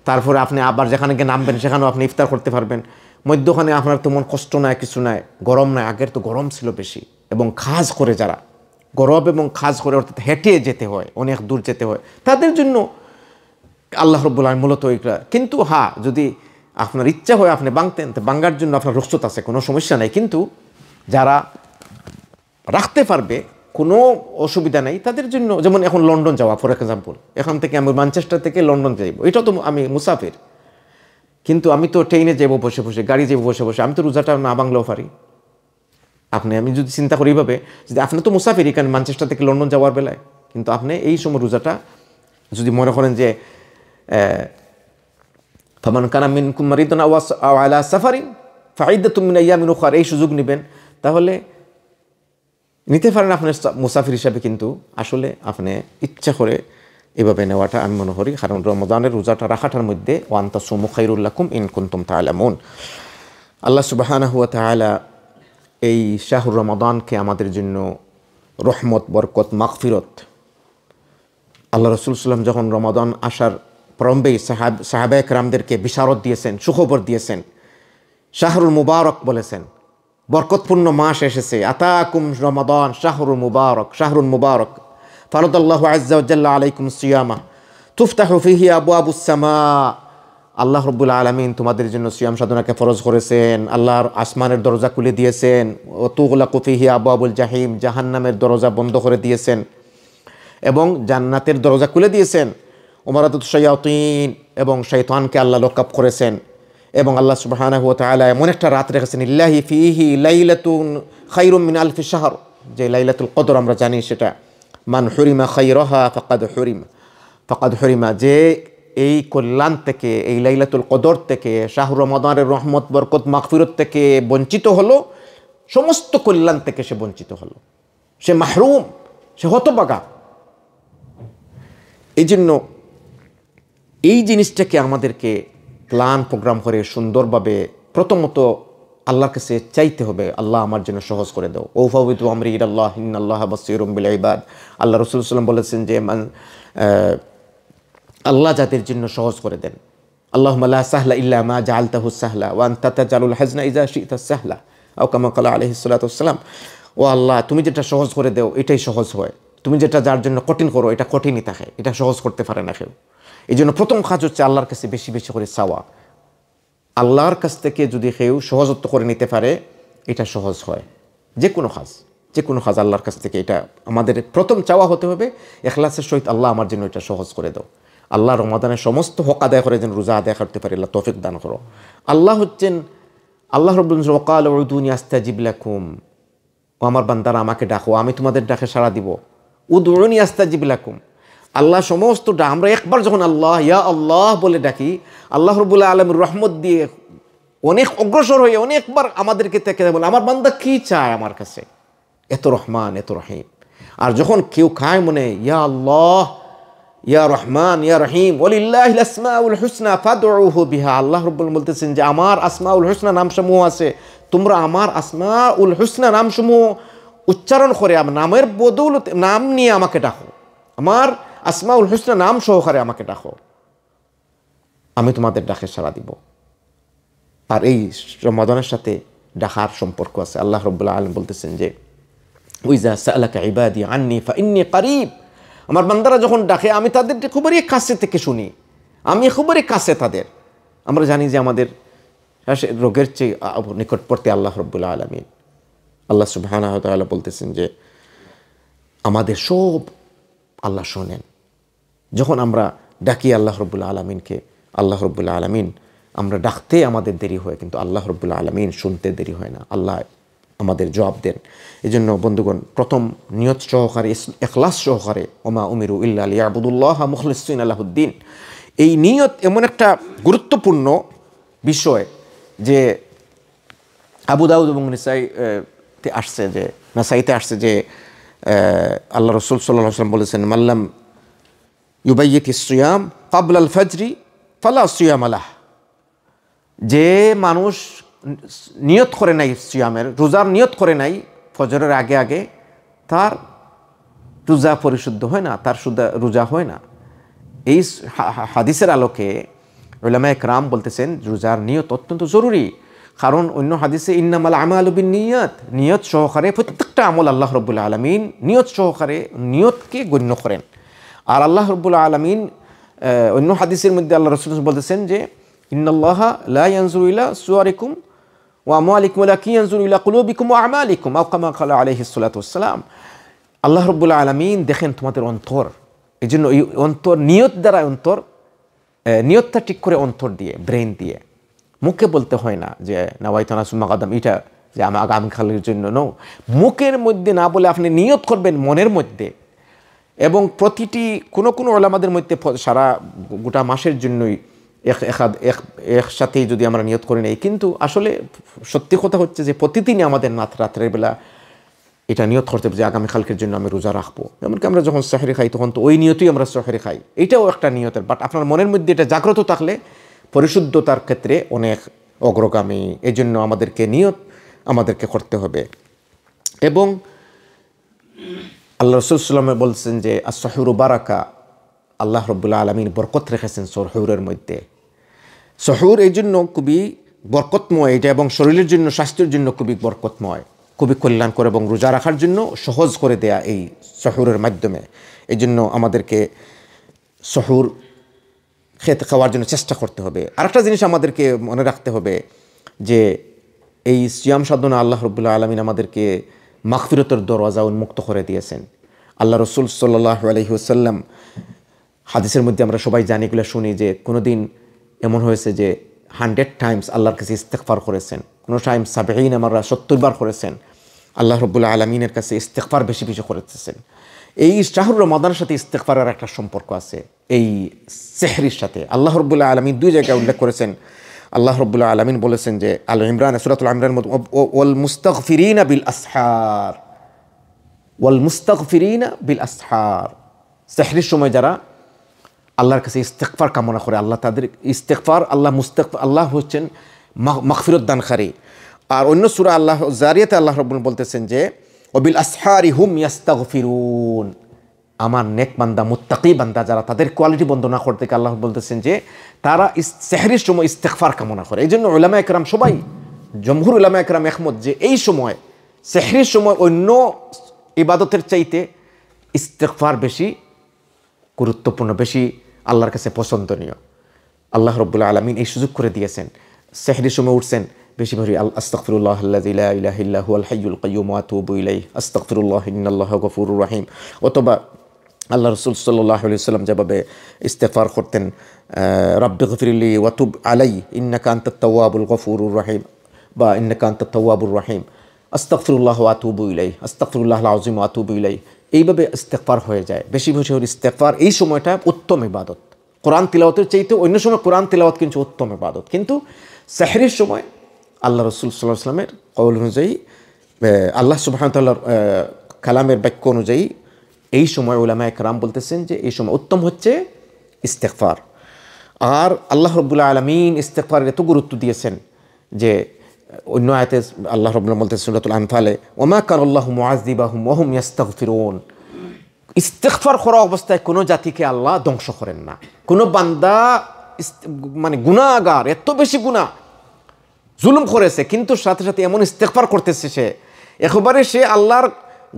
তারপরে আপনি আবার যেখানে গিয়ে নামবেন সেখানেও আপনি ইফতার করতে পারবেন। মধ্যখানে আপনার তেমন কষ্ট নাই, কিছু নাই, গরম নাই। আগের তো গরম ছিল বেশি, এবং খাস করে যারা গরম এবং খাস করে অর্থাৎ হেঁটে যেতে হয়, অনেক দূর যেতে হয়, তাদের জন্য আল্লাহ রাব্বুল আলামিন মূলত এইটা। কিন্তু হ্যাঁ, যদি আপনার ইচ্ছা হয় আপনি ভাঙতেন, তো ভাঙার জন্য আপনার রুখসত আছে, কোনো সমস্যা নেই। কিন্তু যারা রাখতে পারবে, কোনো অসুবিধা নেই তাদের জন্য। যেমন এখন লন্ডন যাওয়া, ফর এক্সাম্পল, এখান থেকে আমি ম্যানচেস্টার থেকে লন্ডন যাইব, এটা তো আমি মুসাফির, কিন্তু আমি তো ট্রেনে যাবো বসে বসে, গাড়ি যাবো বসে বসে, আমি তো রোজাটা না ভাঙলেও পারি। আমি যদি চিন্তা করি এইভাবে, যদি আপনি তো মুসাফির এখানে ম্যানচেস্টার থেকে লন্ডন যাওয়ার বেলায়, কিন্তু আপনি এই সময় রোজাটা যদি মনে করেন যে ফামান কানা মিনকুম মারিদান আও আলা সাফারিন ফাইদাতুম মিন আইয়ামিন উখার, এই সুযোগ নেবেন, তাহলে নিতে পারেন আপনার মুসাফির হিসাবে। কিন্তু আসলে আপনি ইচ্ছা করে এভাবে নেওয়াটা আমি মনে করি, কারণ রমজানের রোজাটা রাখাটার মধ্যে ওয়ান তাসুমু খায়রুল লাকুম ইন কুনতুম তা'লামুন। আল্লাহ সুবহানাহু ওয়া তাআলা এই শাহরুর রমাদানকে আমাদের জন্য রহমত, বরকত, মাগফিরত, আল্লাহ রাসূল সাল্লাল্লাহু আলাইহি ওয়াসাল্লাম যখন রমাদান আসার প্রারম্ভেই সাহাবায়ে কেরামদেরকে বিশারত দিয়েছেন, সুখবর দিয়েছেন, শাহরুল মুবারক বলেছেন, বরকতপূর্ণ মাস এসেছে, আতাকুম রমাদান শাহরুল মুবারক, শাহরুল মুবারক ফারাদাল্লাহু আযজা ওয়া জাল্লা আলাইকুম সিয়ামা তুফতাহু ফিহি আবওয়াবুস সামা। আল্লাহ রাব্বুল আলামিন তোমাদের জন্য সিয়াম সাধনাকে ফরজ করেছেন, আল্লাহর আসমানের দরজা খুলে দিয়েছেন, ওয়া তুগলাকু ফিহি আবওয়াবুল জাহিম, জাহান্নামের দরজা বন্ধ করে দিয়েছেন এবং জান্নাতের দরজা খুলে দিয়েছেন। উমারাতুশ শায়াতিন, এবং শয়তানকে আল্লাহ লকআপ করেছেন। এবং আল্লাহ সুবহানাহু ওয়া তাআলা এমন একটা রাত রেখেছেন, ইল্লাহি ফিহি লাইলাতুন খায়রুম মিন আলফি শাহর, যে লাইলাতুল কদর আমরা জানি, সেটা মান হুরিমা খায়রাহা ফাকাদ হুরিমা, যে এই কল্যাণ থেকে, এই লাইলাতুল কদর থেকে, শাহরুর রমাদানের রহমত, বরকত, মাগফিরত থেকে বঞ্চিত হলো, সমস্ত কল্যাণ থেকে সে বঞ্চিত হলো, সে মাহরুম, সে হতভাগা। এই জন্য এই জিনিসটাকে আমাদেরকে প্ল্যান প্রোগ্রাম করে সুন্দরভাবে প্রথমত আল্লাহর কাছে চাইতে হবে, আল্লাহ আমার জন্য সহজ করে দাও। ওয়াফাউযু আমরি ইলাল্লাহ ইন্নাল্লাহা বাসীরুম বিল ইবাদ। আল্লাহ রাসূল সাল্লাল্লাহু আলাইহি ওয়াসাল্লাম বলেছেন যে আল্লাহ যাদের জন্য সহজ করে দেন, আল্লাহুম্মা লা সাহলা ইল্লা মা জাআলতাহু সাহলা ওয়া আনতা তাজালুল হাজনা ইযা শি'তা সাহলা, আও কামা ক্বালা আলাইহিস সালাতু ওয়াসসালাম। ও আল্লাহ, তুমি যেটা সহজ করে দাও এটাই সহজ হয়, তুমি যেটা যার জন্য কঠিন করো এটা কঠিনই থাকে, এটা সহজ করতে পারে না কেউ। এই জন্য প্রথম কাজ হচ্ছে আল্লাহর কাছে বেশি বেশি করে চাওয়া। আল্লাহর কাছ থেকে যদি কেউ সহজত্ব করে নিতে পারে, এটা সহজ হয়। যে কোনো কাজ আল্লাহর কাছ থেকে, এটা আমাদের প্রথম চাওয়া হতে হবে ইখলাসের সহিত, আল্লাহ আমার জন্য এটা সহজ করে দাও। আল্লাহ রমাদানের সমস্ত হক আদায় করে যেন রোজা আদায় করতে পারে, আল্লাহ তৌফিক দান করো। আল্লাহ হচ্ছেন, আল্লাহ রাব্বুল আলামিন ওয়াকাল উদুনি আস্তাজিব লাকুম, ও আমার বান্দারা আমাকে ডাকো, আমি তোমাদের ডাকে সাড়া দিব। উদউনি আস্তাজিব লাকুম, আল্লাহ সমস্ত আমরা একবার যখন আল্লাহ ইয়া আল্লাহ বলে ডাকি, আল্লাহ রাব্বুল আলামিন রহমত দিয়ে অনেক অগ্রসর হয়ে অনেকবার আমাদেরকে থেকে বলে, আমার বান্দা কি চায় আমার কাছে, এত রহমান, এত রহিম। আর যখন কেউ খায় মনে ইয়া আল্লাহ, ইয়া রহমান, ইয়া রহিম, ওয়ালিল্লাহিল আসমাউল হুসনা ফাদউহু বিহা, আল্লাহ রাব্বুল বলতেছেন যে আমার আসমাউল হুসনা নামসমূহ আছে, তোমরা আমার আসমাউল হুসনা নামসমূহ উচ্চারণ করে, আমার নামের বদৌলতে, নাম নিয়ে আমাকে ডাকো, আমার আসমাউল হুসনা নাম সহকারে আমাকে ডাকো, আমি তোমাদের ডাকে সাড়া দিব। আর এই রমাদানের সাথে ডাকার সম্পর্ক আছে। আল্লাহ রাব্বুল আলামিন বলতেছেন যে ওয়াইজা সাআলাকা ইবাদি আন্নী ফাইন্নী কারীব, আমার বান্দারা যখন ডাকে আমি তাদের খুবই কাছে থেকে শুনি, আমি খুবই কাছে তাদের। আমরা জানি যে আমাদের রোগের চেয়ে নিকটবর্তী আল্লাহ রাব্বুল আলামিন। আল্লাহ সুবহানাহু ওয়া তাআলা বলতেছেন যে আমাদের সব আল্লাহ শোনেন। যখন আমরা ডাকি আল্লাহ রাব্বুল আলামিনকে, আল্লাহ রাব্বুল আলামিন আমরা ডাকতে আমাদের দেরি হয়, কিন্তু আল্লাহ রাব্বুল আলামিন শুনতে দেরি হয় না, আল্লাহ আমাদের জবাব দেন। এই জন্য বন্ধুগণ, প্রথম নিয়ত সহকারে, ইখলাস সহকারে, ওমা উমিরু ইল্লা লিয়াবুদুল্লাহা মুখলিসিনা লাহুদ্দিন, এই নিয়ত এমন একটা গুরুত্বপূর্ণ বিষয় যে আবু দাউদ এবং নাসাইতে আসছে যে আল্লাহ রাসূল সাল্লাল্লাহু আলাইহি ওয়াসাল্লাম বলেছেন, মাল্লাম ইউবাইয়িতিস সিয়াম ক্বাবলা আল ফাজরি ফালা সিয়াম লাহ, যে মানুষ নিয়ত করে নাই সিয়ামের, রোজার নিয়ত করে নাই ফজরের আগে আগে, তার রোজা পরিশুদ্ধ হয় না, তার রোজা হয় না। এই হাদিসের আলোকে উলামায়ে কেরাম বলতেছেন রোজার নিয়ত অত্যন্ত জরুরি। কারণ অন্য হাদিসে ইন্নামাল আমালু বিন্নিয়াত, নিয়ত সহকারে প্রত্যেকটা আমল আল্লাহ রাব্বুল আলামিন নিয়ত সহকারে নিয়তকে গণ্য করেন। আর আল্লাহ রাব্বুল আলামিন অন্য হাদিসের মধ্যে আল্লাহ রাসূল বলতেছেন যে ইন্নাল্লাহা লা ইয়ানজুরু ইলা সুওয়ারিকুম ওয়া আমওয়ালিকুম ওয়ালাকিন ইয়ানজুরু ইলা কুলুবিকুম ওয়া আমালিকুম আও কামা ক্বালা আলাইহিস সালাতু ওয়াসসালাম। আল্লাহ রাব্বুল আলামিন দেখেন তোমাদের অন্তর। এই জন্য এই অন্তর, নিয়ত দ্বারা অন্তর, নিয়তটা ঠিক করে অন্তর দিয়ে, ব্রেন দিয়ে, মুখে বলতে হয় না যে নাওয়াইতুনা সুম্মা গাদাম, এটা যে আমার আগামীকালের জন্য নো, মুখের মধ্যে না বলে আপনি নিয়ত করবেন মনের মধ্যে। এবং প্রতিটি কোনো ওলামাদের মধ্যে সারা গোটা মাসের জন্যই একসাথেই যদি আমরা নিয়ত করে নেই, কিন্তু আসলে সত্যি কথা হচ্ছে যে প্রতিদিনই আমাদের রাত্রের বেলা এটা নিয়ত করতে হবে যে আগামীকালকের জন্য আমি রোজা রাখবো। এমনকি আমরা যখন সেহরি খাই তখন তো ওই নিয়তই আমরা সেহরি খাই, এটাও একটা নিয়তের। বাট আপনার মনের মধ্যে এটা জাগ্রত থাকলে পরিশুদ্ধতার ক্ষেত্রে অনেক অগ্রগামী। এই জন্য আমাদেরকে করতে হবে। এবং আল্লাহ রাসূল সাল্লাল্লাহু আলাইহি ওয়াসাল্লাম বলছেন যে আস-সাহুরু বারাকা, আল্লাহ রাব্বুল আলামিন বরকত রেখেছেন সহুরের মধ্যে। সহুর এই জন্য খুবই বরকতময় এটা, এবং শরীরের জন্য, স্বাস্থ্যের জন্য খুবই বরকতময়, খুবই কল্যাণকর, এবং রোজা রাখার জন্য সহজ করে দেয়া এই সহুরের মাধ্যমে। এই জন্য আমাদেরকে সহুর খেতে খাওয়ার জন্য চেষ্টা করতে হবে। আরেকটা জিনিস আমাদেরকে মনে রাখতে হবে যে এই সিয়াম সাধনা আল্লাহ রাব্বুল আলামিন আমাদেরকে মাগফিরাতের দরওয়াজা উন্মুক্ত করে দিয়েছেন। আল্লাহ রাসূল সাল্লাল্লাহু আলাইহি ওয়াসাল্লাম হাদিসের মধ্যে আমরা সবাই জানি, এগুলো শুনি, যে কোনো দিন এমন হয়েছে যে 100 টাইমস আল্লাহর কাছে ইস্তেগফার করেছেন, কোনো টাইম 70 আমরা 70 বার করেছেন। আল্লাহ রাব্বুল আলামিনের কাছে ইস্তেগফার বেশি বেশি করেছেন। এই শাহরুর রমাদানের সাথে ইস্তেগফারের একটা সম্পর্ক আছে, এই সেহরির সাথে। আল্লাহ রাব্বুল আলামিন দুই জায়গায় উল্লেখ করেছেন। আল্লাহ রাব্বুল আলামিন বলেছেন যে আল ইমরান, সূরাতুল ইমরানের মধ্যে, ওয়াল মুস্তাগফিরিনা বিল আসহার, ওয়াল মুস্তাগফিরিনা বিল আসহার, সেহরির সময় যারা আল্লাহর কাছে ইস্তেগফার কামনা করে, আল্লাহ তাদের ইস্তেগফার, আল্লাহ হচ্ছেন মাগফিরাত দানকারী। আর অন্য সূরা আল্লাহ জারিয়াতে আল্লাহ রাব্বুল বলতেছেন যে ওয়াবিল আসহারি হুম ইয়াস্তাগফিরুন, আমার নেক বান্দা, মুত্তাকি বান্দা যারা, তাদের কোয়ালিটি বর্ণনা করতে গিয়ে আল্লাহ বলতেছেন যে তারা সেহরির সময় ইস্তেগফার কামনা করে। এই জন্য উলামায়ে কেরাম সবাই, জমহুর উলামায়ে কেরাম একমত যে এই সময়, সেহরির সময়, অন্য ইবাদতের চাইতে ইস্তেগফার বেশি গুরুত্বপূর্ণ, বেশি আল্লাহর কাছে পছন্দনীয়। আল্লাহ রাব্বুল আলামিন এই সুযোগ করে দিয়েছেন। সেহরির সময় উঠছেন, বেশি বেশি আস্তাগফিরুল্লাহ আল্লাযী লা ইলাহা ইল্লা হুয়াল হাইয়ুল কাইয়্যুম ওয়া আতুবু ইলাইহি, আস্তাগফিরুল্লাহ ইন্নাল্লাহা গফুরুর রাহিম। অথবা আল্লাহ রাসূল সাল্লাল্লাহু আলাইহি ওয়াসাল্লাম যেভাবে ইস্তেগফার করতেন, রাব্বিগফিরলি ওয়া তুব আলাই ইন্নাকা আনতাত তাওয়াবুল গফুরুর রাহিম, বা ইন্নাকা আনতাত তাওয়াবুর রাহিম, আস্তাগফিরুল্লাহ ওয়া আতুবু ইলাইহি, আস্তাগফিরুল্লাহল আযীম ওয়া আতুবু ইলাইহি। এইভাবে ইস্তেগফার হয়ে যায়। বেশি বেশি ইস্তেগফার, এই সময়টা উত্তম ইবাদত। কোরআন তিলাওয়াতের চাইতে অন্য সময় কোরআন তিলাওয়াত কিন্তু উত্তম ইবাদত, কিন্তু সেহরির সময় আল্লাহ রাসূল সাল্লাল্লাহু আলাইহি ওয়াসাল্লামের কওল অনুযায়ী, আল্লাহ সুবহানাহু ওয়া তাআলার কালামের বাক্য অনুযায়ী এই সময় উলামায়ে কেরাম বলতেছেন যে এই সময় উত্তম হচ্ছে ইস্তেগফার। আর আল্লাহ রাব্বুল আলামিন ইস্তেগফারের এত গুরুত্ব দিয়েছেন যে অন্য আয়াতে আল্লাহ রাব্বুল বলতেছেন সূরাতুল আনফালে, ওমা কানাল্লাহু মুআযযিবাহুম ওয়া হুম ইস্তাগফিরুন, ইস্তেগফার করা অবস্থায় কোনো জাতিকে আল্লাহ ধ্বংস করেন না। কোনো বান্দা মানে গুনাহগার, এত বেশি গুনাহ, জুলুম করেছে, কিন্তু সাথে সাথে এমন ইস্তেগফার করতেছে সে, একেবারে সে আল্লাহর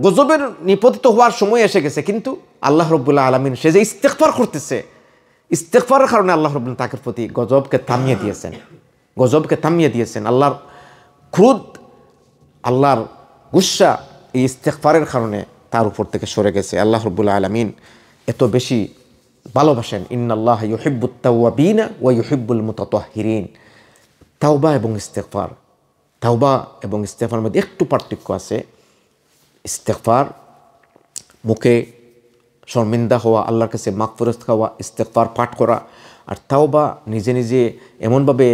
গজবের নিপতিত হওয়ার সময় এসে গেছে, কিন্তু আল্লাহ রাব্বুল আলামিন সে যে ইস্তেগফার করতেছে, ইস্তেগফারের কারণে আল্লাহ রাব্বুল আলামিন তাকে প্রতি গজবকে থামিয়ে দিয়েছেন, গজবকে থামিয়ে দিয়েছেন। আল্লাহর ক্রোধ, আল্লাহর গুসা এই ইস্তেগফারের কারণে তার উপর থেকে সরে গেছে। আল্লাহ রাব্বুল আলামিন এত বেশি ভালোবাসেন, ইন্নাল্লাহ ইউহিব্বুত তাওয়াবিনা ওয়া ইউহিব্বুল মুতাতাহহিরিন। তাওবা এবং ইস্তেগফার, তাওবা এবং ইস্তেগফারের মধ্যে একটু পার্থক্য আছে। ইস্তেগফার মুখে শর্মিন্দা হওয়া, আল্লাহর কাছে মাগফিরাত চাওয়া, ইস্তেগফার পাঠ করা। আর তাওবা নিজে নিজে এমনভাবে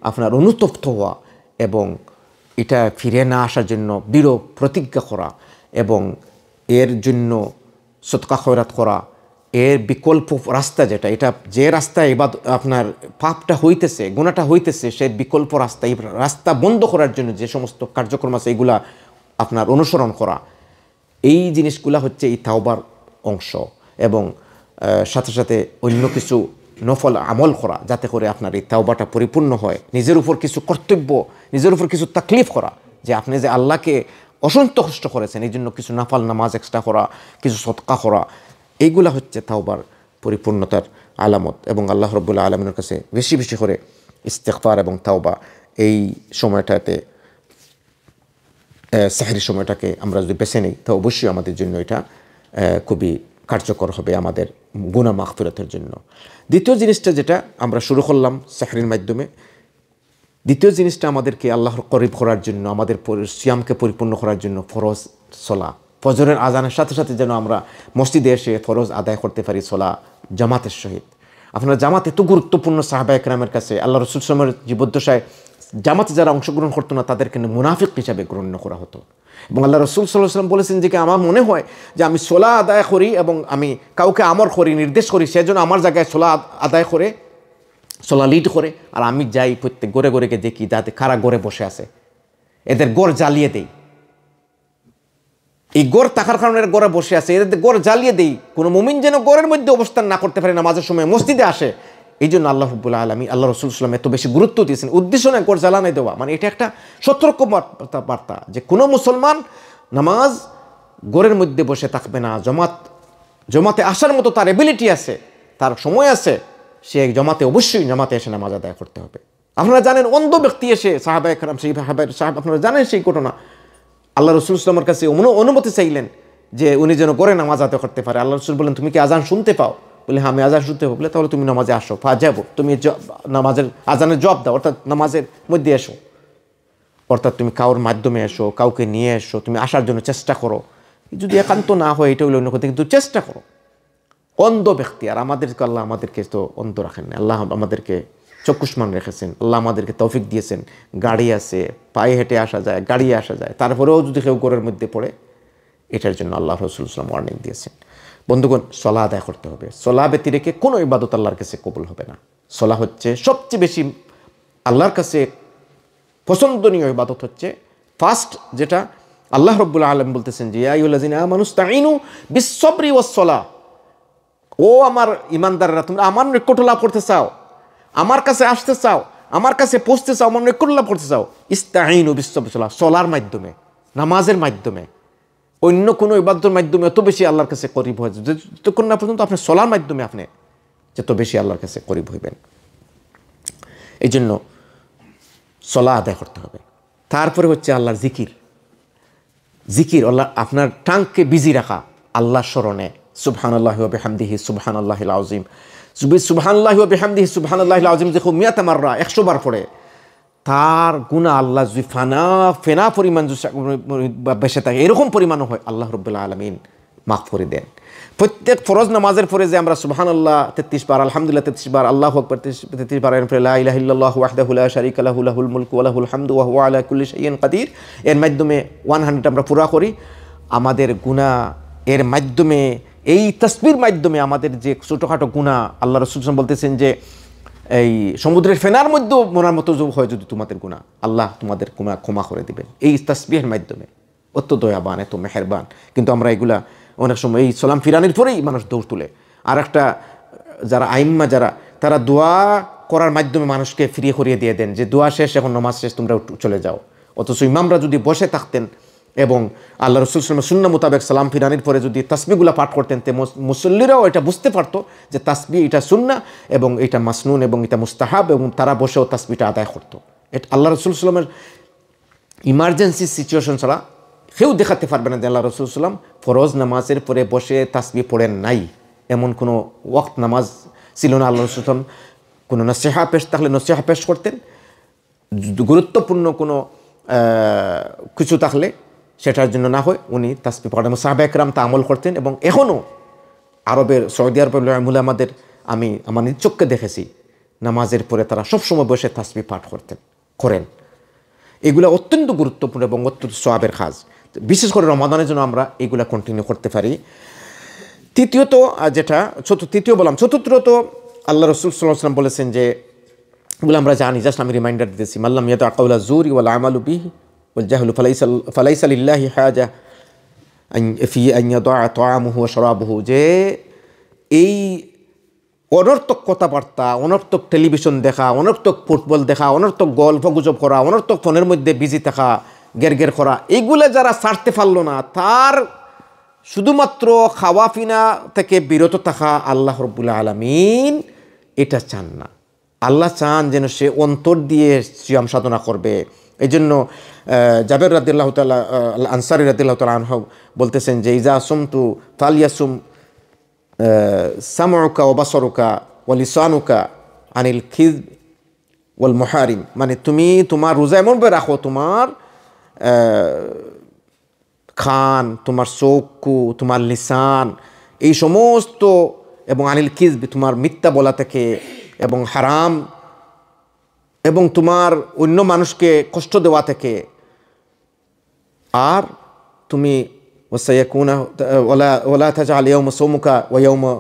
আপনার অনুতপ্ত হওয়া এবং এটা ফিরে না আসার জন্য দৃঢ় প্রতিজ্ঞা করা এবং এর জন্য সদকা খয়রাত করা। এর বিকল্প রাস্তা যেটা, এটা যে রাস্তায় এবার আপনার পাপটা হইতেছে, গুনাহটা হইতেছে, সেই বিকল্প রাস্তা, এই রাস্তা বন্ধ করার জন্য যে সমস্ত কার্যক্রম আছে এইগুলা আপনার অনুসরণ করা, এই জিনিসগুলা হচ্ছে এই তাওবার অংশ। এবং সাথে সাথে অন্য কিছু নফল আমল করা, যাতে করে আপনার এই তাওবাটা পরিপূর্ণ হয়। নিজের উপর কিছু কর্তব্য, নিজের উপর কিছু তাকলিফ করা, যে আপনি যে আল্লাহকে অসন্তুষ্ট করেছেন, এই জন্য কিছু নাফল নামাজ এক্সট্রা করা, কিছু সদকা করা, এইগুলা হচ্ছে তাওবার পরিপূর্ণতার আলামত। এবং আল্লাহ রাব্বুল আলামিনের কাছে বেশি বেশি করে ইস্তেগফার এবং তাওবা, এই সময়টাতে সাহরি সময়টাকে আমরা যদি বেছে নিই, তো অবশ্যই আমাদের জন্য এটা খুবই কার্যকর হবে আমাদের গুনাহ মাগফিরাতের জন্য। দ্বিতীয় জিনিসটা যেটা আমরা শুরু করলাম সাহরির মাধ্যমে, দ্বিতীয় জিনিসটা আমাদেরকে আল্লাহর করিব করার জন্য, আমাদের সিয়ামকে পরিপূর্ণ করার জন্য ফরজ সলা। ফজরের আজানের সাথে সাথে যেন আমরা মসজিদে এসে ফরজ আদায় করতে পারি সলা জামাতের সহিত। আপনার জামাত এত গুরুত্বপূর্ণ সাহাবায়ে কেরামের কাছে। আল্লাহ রাসূল সাল্লাল্লাহু আলাইহি ওয়াসাল্লামের জীবদ্দশায় জামাতে যারা অংশগ্রহণ করতো না, তাদেরকে মুনাফিক হিসাবে গণ্য করা হতো। এবং আল্লাহ রাসূল সাল্লাল্লাহু আলাইহি ওয়াসাল্লাম বলেছেন যে আমার মনে হয় যে আমি সলা আদায় করি এবং আমি কাউকে আমর করি, নির্দেশ করি, সেজন্য আমার জায়গায় সলা আদায় করে, সলা লিড করে, আর আমি যাই প্রত্যেক গড়ে গড়েকে দেখি যাতে কারা গড়ে বসে আছে, এদের গড় জ্বালিয়ে দেই। এই গড় থাকার কারণে গড়ে বসে আছে, এদের গড় জ্বালিয়ে দেই। কোনো মুমিন যেন গড়ের মধ্যে অবস্থান না করতে পারে, নামাজের সময় মসজিদে আসে। এই জন্য আল্লাহ রাব্বুল আলামিন, আল্লাহ রাসূল সাল্লাল্লাহু আলাইহি ওয়াসাল্লাম এত বেশি গুরুত্ব দিয়েছেন। উদ্দেশ্য না গড় জ্বালানো দেওয়া, মানে এটা একটা সতর্ক বার্তা যে কোনো মুসলমান নামাজ গড়ের মধ্যে বসে থাকবে না। জমাতে আসার মতো তার এবিলিটি আছে, তার সময় আছে, সে জমাতে অবশ্যই জমাতে এসে নামাজ আদায় করতে হবে। আপনারা জানেন অন্ধ ব্যক্তি এসে সাহাবায়ে কেরাম, সেই সাহাব আপনারা জানেন সেই ঘটনা, আল্লাহ রাসূল সাল্লাল্লাহু আলাইহি ওয়াসাল্লামের কাছে অনুমতি চাইলেন যে উনি যেন গড়ে নামাজ আদায় করতে পারে। আল্লাহ রাসূল বললেন, তুমি কি আজান শুনতে পাও? বলে হ্যাঁ আমি আজান শুনতে পাবো। বলে তাহলে তুমি নামাজে আসো, যাবো, তুমি নামাজের আজানের জবাব দাও, অর্থাৎ নামাজের মধ্যে এসো, অর্থাৎ তুমি কারোর মাধ্যমে এসো, কাউকে নিয়ে এসো, তুমি আসার জন্য চেষ্টা করো। যদি একান্ত না হয় এটা হলো অন্য কথা, কিন্তু চেষ্টা করো। অন্ধ ব্যক্তি, আর আমাদেরকে আল্লাহ আমাদেরকে তো অন্ধ রাখেন না, আল্লাহ আমাদেরকে চক্ষুষ্মান রেখেছেন, আল্লাহ আমাদেরকে তৌফিক দিয়েছেন। গাড়ি আছে, পায়ে হেঁটে আসা যায়, গাড়ি আসা যায়, তারপরেও যদি কেউ ঘরের মধ্যে পড়ে, এটার জন্য আল্লাহ রাসূল সাল্লাল্লাহু আলাইহি ওয়াসাল্লাম ওয়ার্নিং দিয়েছেন। বন্ধুগণ, সলা আদায় করতে হবে। সলা ব্যতি রেখে কোনো ইবাদত আল্লাহর কাছে কবুল হবে না। সলা হচ্ছে সবচেয়ে বেশি আল্লাহর কাছে পছন্দনীয় ইবাদত, হচ্ছে ফার্স্ট, যেটা আল্লাহ রাব্বুল আলামিন বলতেছেন যে ইয়া আইয়ুহাল্লাযিনা আমানু ইসতাঈনু বিস-সাবরি ওয়াস-সালাহ। ও আমার ঈমানদাররা, তোমরা আমার নৈকট্য লাভ করতে চাও, আমার কাছে আসতে চাও, আমার কাছে পৌঁছতে চাও, আমার নৈকট্য লাভ করতে চাও, ইসতাঈনু বিস-সাবরি ওয়াস-সালাহ, সলার মাধ্যমে, নামাজের মাধ্যমে। অন্য কোনো ইবাদতের মাধ্যমে এত বেশি আল্লাহর কাছে করিব হয় যতক্ষণ না পর্যন্ত আপনি সলার মাধ্যমে আপনি যত বেশি আল্লাহর কাছে করিব হইবেন। এই জন্য সলা আদায় করতে হবে। তারপরে হচ্ছে আল্লাহর জিকির, আল্লাহ আপনার টাংকে বিজি রাখা আল্লাহর স্মরণে। সুবহানাল্লাহি ওয়া বিহামদিহি সুবহানাল্লাহিল আযীম, সুবহানাল্লাহি ওয়া বিহামদিহি সুবহানাল্লাহিল আযীম যখন 100 মাররা 100 বার পড়ে, তার গুনাহ আল্লাহ যদি ফেনা পরিমাণ বেশি থাকে, এরকম পরিমাণও হয়, আল্লাহ রাব্বুল আলামিন মাফ করে দেন। প্রত্যেক ফরজ নামাজের পরে যে আমরা সুবহানাল্লাহ 33 বার, আলহামদুলিল্লাহ 33 বার, আল্লাহু আকবার 33 বার, এরপরে লা ইলাহা ইল্লাল্লাহু ওয়াহদাহু লা শারীকা লাহু লাহুল মুলকু ওয়া লাহুল হামদু ওয়া হুয়া আলা কুল্লি শাইইন কাদির, এর মাধ্যমে 100 আমরা পুরা করি। আমাদের গুনাহ এর মাধ্যমে, এই তাসবির মাধ্যমে আমাদের যে ছোটোখাটো গুনাহ, আল্লাহ রাসূল সাল্লাল্লাহু আলাইহি ওয়াসাল্লাম বলতেছেন যে এই সমুদ্রের ফেনার মধ্যেও মনার মতো হয় যদি তোমাদের গুনাহ, আল্লাহ তোমাদের ক্ষমা করে দিবেন এই তাসবিহের মাধ্যমে। অত দয়াবান, এত মেহেরবান। কিন্তু আমরা এগুলা অনেক সময় এই সালাম ফিরানির পরেই মানুষ দৌড় তুলে। আর একটা যারা আইম্মা যারা, তারা দোয়া করার মাধ্যমে মানুষকে ফিরিয়ে করিয়ে দিয়ে দেন যে দোয়া শেষ, এখন নামাজ শেষ, তোমরা চলে যাও। অথচ ইমামরা যদি বসে থাকতেন এবং আল্লাহ রাসূল সাল্লাল্লাহু আলাইহি ওয়াসাল্লাম সুন্নাহ মোতাবেক সালাম ফিরানির পরে যদি তাসবিহগুলো পাঠ করতেন, তে মুসল্লিরাও এটা বুঝতে পারতো যে তাসবিহ এটা সুন্নাহ এবং এটা মাসনুন এবং এটা মুস্তাহাব, এবং তারা বসেও তাসবিহটা আদায় করতো। এটা আল্লাহ রাসূল সাল্লাল্লাহু আলাইহি ওয়াসাল্লামের ইমার্জেন্সি সিচুয়েশন ছাড়া কেউ দেখাতে পারবে না যে আল্লাহ রাসূল সাল্লাল্লাহু আলাইহি ওয়াসাল্লাম ফরজ নামাজের পরে বসে তাসবিহ পড়েন নাই। এমন কোনো ওয়াক্ত নামাজ ছিল না। আল্লাহ রাসূল সাল্লাল্লাহু আলাইহি ওয়াসাল্লাম কোনো নসিহা পেশ থাকলে নসিহা পেশ করতেন, গুরুত্বপূর্ণ কোনো কিছু থাকলে সেটার জন্য না হয় উনি তাসবিহ পড়েন। সাহাবায়ে কেরাম তা আমল করতেন, এবং এখনও আরবের সৌদি আরবের উলামাদের আমি আমার নিজ চোখে দেখেছি নামাজের পরে তারা সবসময় বসে তাসবিহ পাঠ করেন। এগুলো অত্যন্ত গুরুত্বপূর্ণ এবং অত্যন্ত সওয়াবের কাজ, বিশেষ করে রমাদানের জন্য আমরা এগুলা কন্টিনিউ করতে পারি। তৃতীয়ত চতুর্থত আল্লাহ রাসূল সাল্লাল্লাহু আলাইহি ওয়াসাল্লাম বলেছেন যে, এগুলো আমরা জানি, জাস্ট আমি রিমাইন্ডার দিতেছি, মাল্লাম ইয়াদা কাওলা যুরি ওয়াল আমালু বিহি ওয়াল জাহলু ফালাইসা লিল্লাহি হাজা ফি আন ইয়াদা তাআমুহু ওয়া শারাবুহু, যে এই অনর্থক কথাবার্তা, অনর্থক টেলিভিশন দেখা, অনর্থক ফুটবল দেখা, অনর্থক গল্প গুজব করা, অনর্থক ফোনের মধ্যে বিজি থাকা, গের করা, এগুলো যারা ছাড়তে পারলো না, তার শুধুমাত্র খাওয়া পিনা থেকে বিরত থাকা আল্লাহ রাব্বুল আলামিন এটা চান না। আল্লাহ চান যেন সে অন্তর দিয়ে সিয়াম সাধনা করবে। এই জন্য জাবের রাদিয়াল্লাহু তাআলা আনসারী রাদিয়াল্লাহু তাআলা আনহু বলতেছেন যে, ইজা সুমতু ফালইয়াসুম সামউকা ওয়া বাসারুকা ওয়া লিসানুকা আনিল খিযব ওয়াল মুহারিম, মানে তুমি তোমার রোজা এমনভাবে রাখো, তোমার খান, তোমার চক্ষু, তোমার লিসান, এই সমস্ত, এবং আনিল খিযব তোমার মিথ্যা বলা থেকে এবং হারাম, এবং তোমার অন্য মানুষকে কষ্ট দেওয়া থেকে, আর তুমি ওয়ালা তাজআল ইয়াওমা সাওমুকা ওয়া ইয়াওমা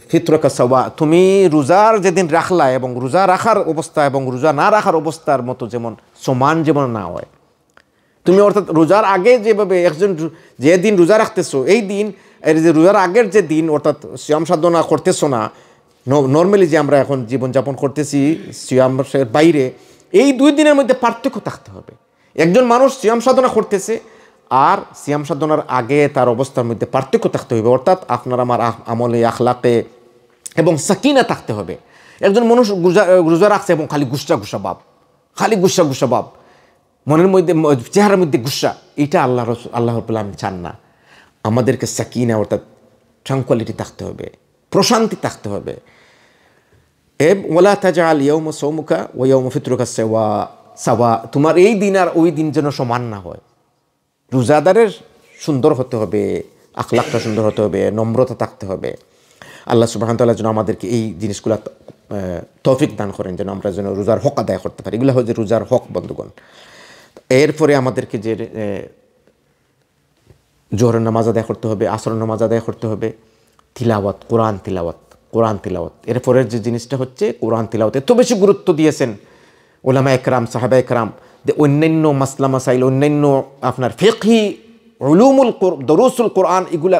ফিতরুকা সাওয়া, তুমি রোজার যেদিন রাখলা এবং রোজা রাখার অবস্থা এবং রোজা না রাখার অবস্থার মতো যেমন সমান যেমন না হয়। তুমি অর্থাৎ রোজার আগে যেভাবে একজন যেদিন রোজা রাখতেছো, এই দিন এর যে রোজার আগের যে দিন অর্থাৎ সিয়াম সাধনা করতেছো না, নর্মালি যে আমরা এখন জীবনযাপন করতেছি সিয়ামের বাইরে, এই 2 দিনের মধ্যে পার্থক্য থাকতে হবে। একজন মানুষ সিয়াম সাধনা করতেছে আর সিয়াম সাধনার আগে তার অবস্থার মধ্যে পার্থক্য থাকতে হবে, অর্থাৎ আপনার আমার আমলে আখলাকে এবং সাকিনা থাকতে হবে। একজন মানুষ রোজা রাখছে এবং খালি গুসা ভাব, মনের মধ্যে চেহারার মধ্যে গুসা, এটা আল্লাহ রাব্বুল আলামিন চান না। আমাদেরকে সাকিনা অর্থাৎ ট্রাঙ্কুয়ালিটি থাকতে হবে, প্রশান্তি থাকতে হবে। ওয়ালা তাজআল ইয়াওমা সাওমুকা ওয়া ইয়াওমা ফিতরুকা সাওয়া, তোমার এই দিন আর ওই দিন যেন সমান না হয়। রোজাদারের সুন্দর হতে হবে, আখলাকটা সুন্দর হতে হবে, নম্রতা থাকতে হবে। আল্লাহ সুবহানাহু ওয়া তাআলা যেন আমাদেরকে এই জিনিসগুলো তৌফিক দান করেন, যেন আমরা যেন রোজার হক আদায় করতে পারি। এগুলো হচ্ছে রোজার হক বন্ধুগণ। এরপরে আমাদেরকে যে জোহরের নামাজ আদায় করতে হবে, আসরের নামাজ আদায় করতে হবে, তিলাওয়াত, কোরআন তিলাওয়াত। এরপরের যে জিনিসটা হচ্ছে কোরআন তিলাওয়াত এত বেশি গুরুত্ব দিয়েছেন উলামায়ে কেরাম, সাহাবায়ে কেরাম, যে অন্যান্য মাসলা মাসাইল, অন্যান্য আপনার ফিকহি উলুমুল দরুসুল কোরআন এগুলা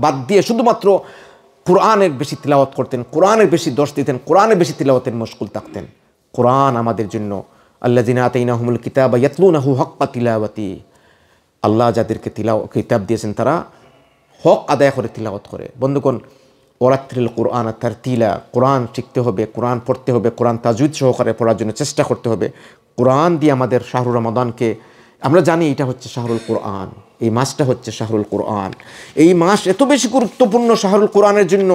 বাদ দিয়ে শুধুমাত্র কোরআনের বেশি তিলাওয়াত করতেন, কোরআনের বেশি দর্শ দিতেন, কোরআনের বেশি তিলাওয়াতের মশগুল থাকতেন। কোরআন আমাদের জন্য আল্লাযিনা আতাইনাহুমুল কিতাবা ইয়াতলুনাহু হাক্কা তিলাওয়াতি, আল্লাহ যাদেরকে কিতাব দিয়েছেন তারা হক আদায় করে তিলাওয়াত করে। বন্ধুগণ, ওরাত্রিল কোরআন তারতিলা, কোরআন শিখতে হবে, কোরআন পড়তে হবে, কোরআন তাজউইদ সহকারে পড়ার জন্য চেষ্টা করতে হবে। কোরআন দিয়ে আমাদের শাহরুর রমাদানকে, আমরা জানি এটা হচ্ছে শাহরুল কোরআন, এই মাসটা হচ্ছে শাহরুল কোরআন। এই মাস এত বেশি গুরুত্বপূর্ণ শাহরুল কোরআনের জন্য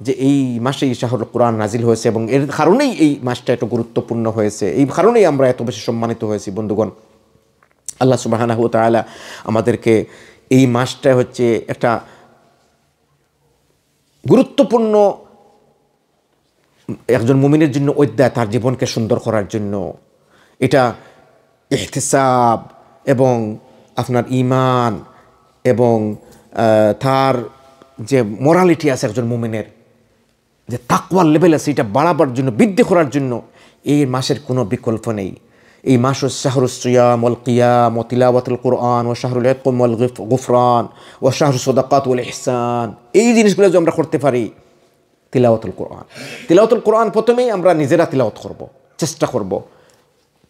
যে এই মাসেই শাহরুল কোরআন নাজিল হয়েছে, এবং এর কারণেই এই মাসটা এত গুরুত্বপূর্ণ হয়েছে, এই কারণেই আমরা এত বেশি সম্মানিত হয়েছি। বন্ধুগণ, আল্লাহ সুবহানাহু ওয়া তাআলা আমাদেরকে এই মাসটা হচ্ছে একটা গুরুত্বপূর্ণ একজন মুমিনের জন্য অধ্যায়, তার জীবনকে সুন্দর করার জন্য। এটা ইহতিসাব এবং আপনার ঈমান এবং তার যে মোরালিটি আছে একজন মুমিনের, যে তাকওয়ার লেভেল আছে, এটা বাড়াবার জন্য, বৃদ্ধি করার জন্য এই মাসের কোনো বিকল্প নেই। এই মাস হচ্ছে শাহরুস সিয়াম ওয়াল কিয়াম ওয়া তিলাওয়াতুল কোরআন ওয়া শাহরুল ইতক ওয়াল গুফরান ওয়া শাহরুস সাদাকাত ওয়াল ইহসান। এই জিনিসগুলো যদি আমরা করতে পারি, তিলাওয়াতুল কোরআন। তিলাওয়াতুল কোরআন প্রথমেই আমরা নিজেরা তিলাওয়াত করব, চেষ্টা করব,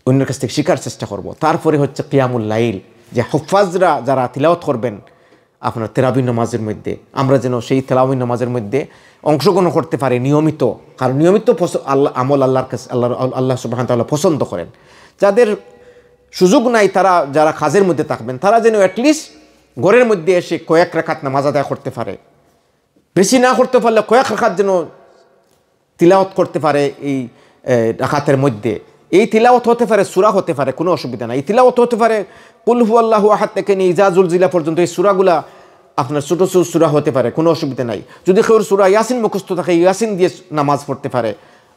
অন্যের কাছ থেকে শেখার চেষ্টা করব। তারপরে হচ্ছে কিয়ামুল লাইল, যে হুফাজরা যারা তিলাওয়াত করবেন আপনার তেরাবি নামাজের মধ্যে, আমরা যেন সেই তেরাবি নামাজের মধ্যে অংশগ্রহণ করতে পারি নিয়মিত। কারণ নিয়মিত আল্লাহ আমল আল্লাহর কাছে আল্লাহ সুবহানাহু ওয়া তাআলা পছন্দ করেন। যাদের সুযোগ নাই, তারা যারা কাজের মধ্যে থাকবেন, তারা যেন অ্যাটলিস্ট ঘরের মধ্যে এসে কয়েক রাকাত নামাজ আদায় করতে পারে, বেশি না করতে পারলে কয়েক রাকাত যেন তিলাওয়াত করতে পারে। এই রাকাতের মধ্যে এই তিলাওয়াত হতে পারে, সূরা হতে পারে, কোনো অসুবিধা নাই। এই তিলাওয়াত হতে পারে কুল হুয়াল্লাহু আহাদ থেকে নিয়ে ইজাজুল জিলা পর্যন্ত, এই সূরাগুলা আপনার ছোটো ছোটো সূরা হতে পারে, কোনো অসুবিধা নাই। যদি কেউ সূরা ইয়াসিন মুখস্থ থাকে, ইয়াসিন দিয়ে নামাজ পড়তে পারে,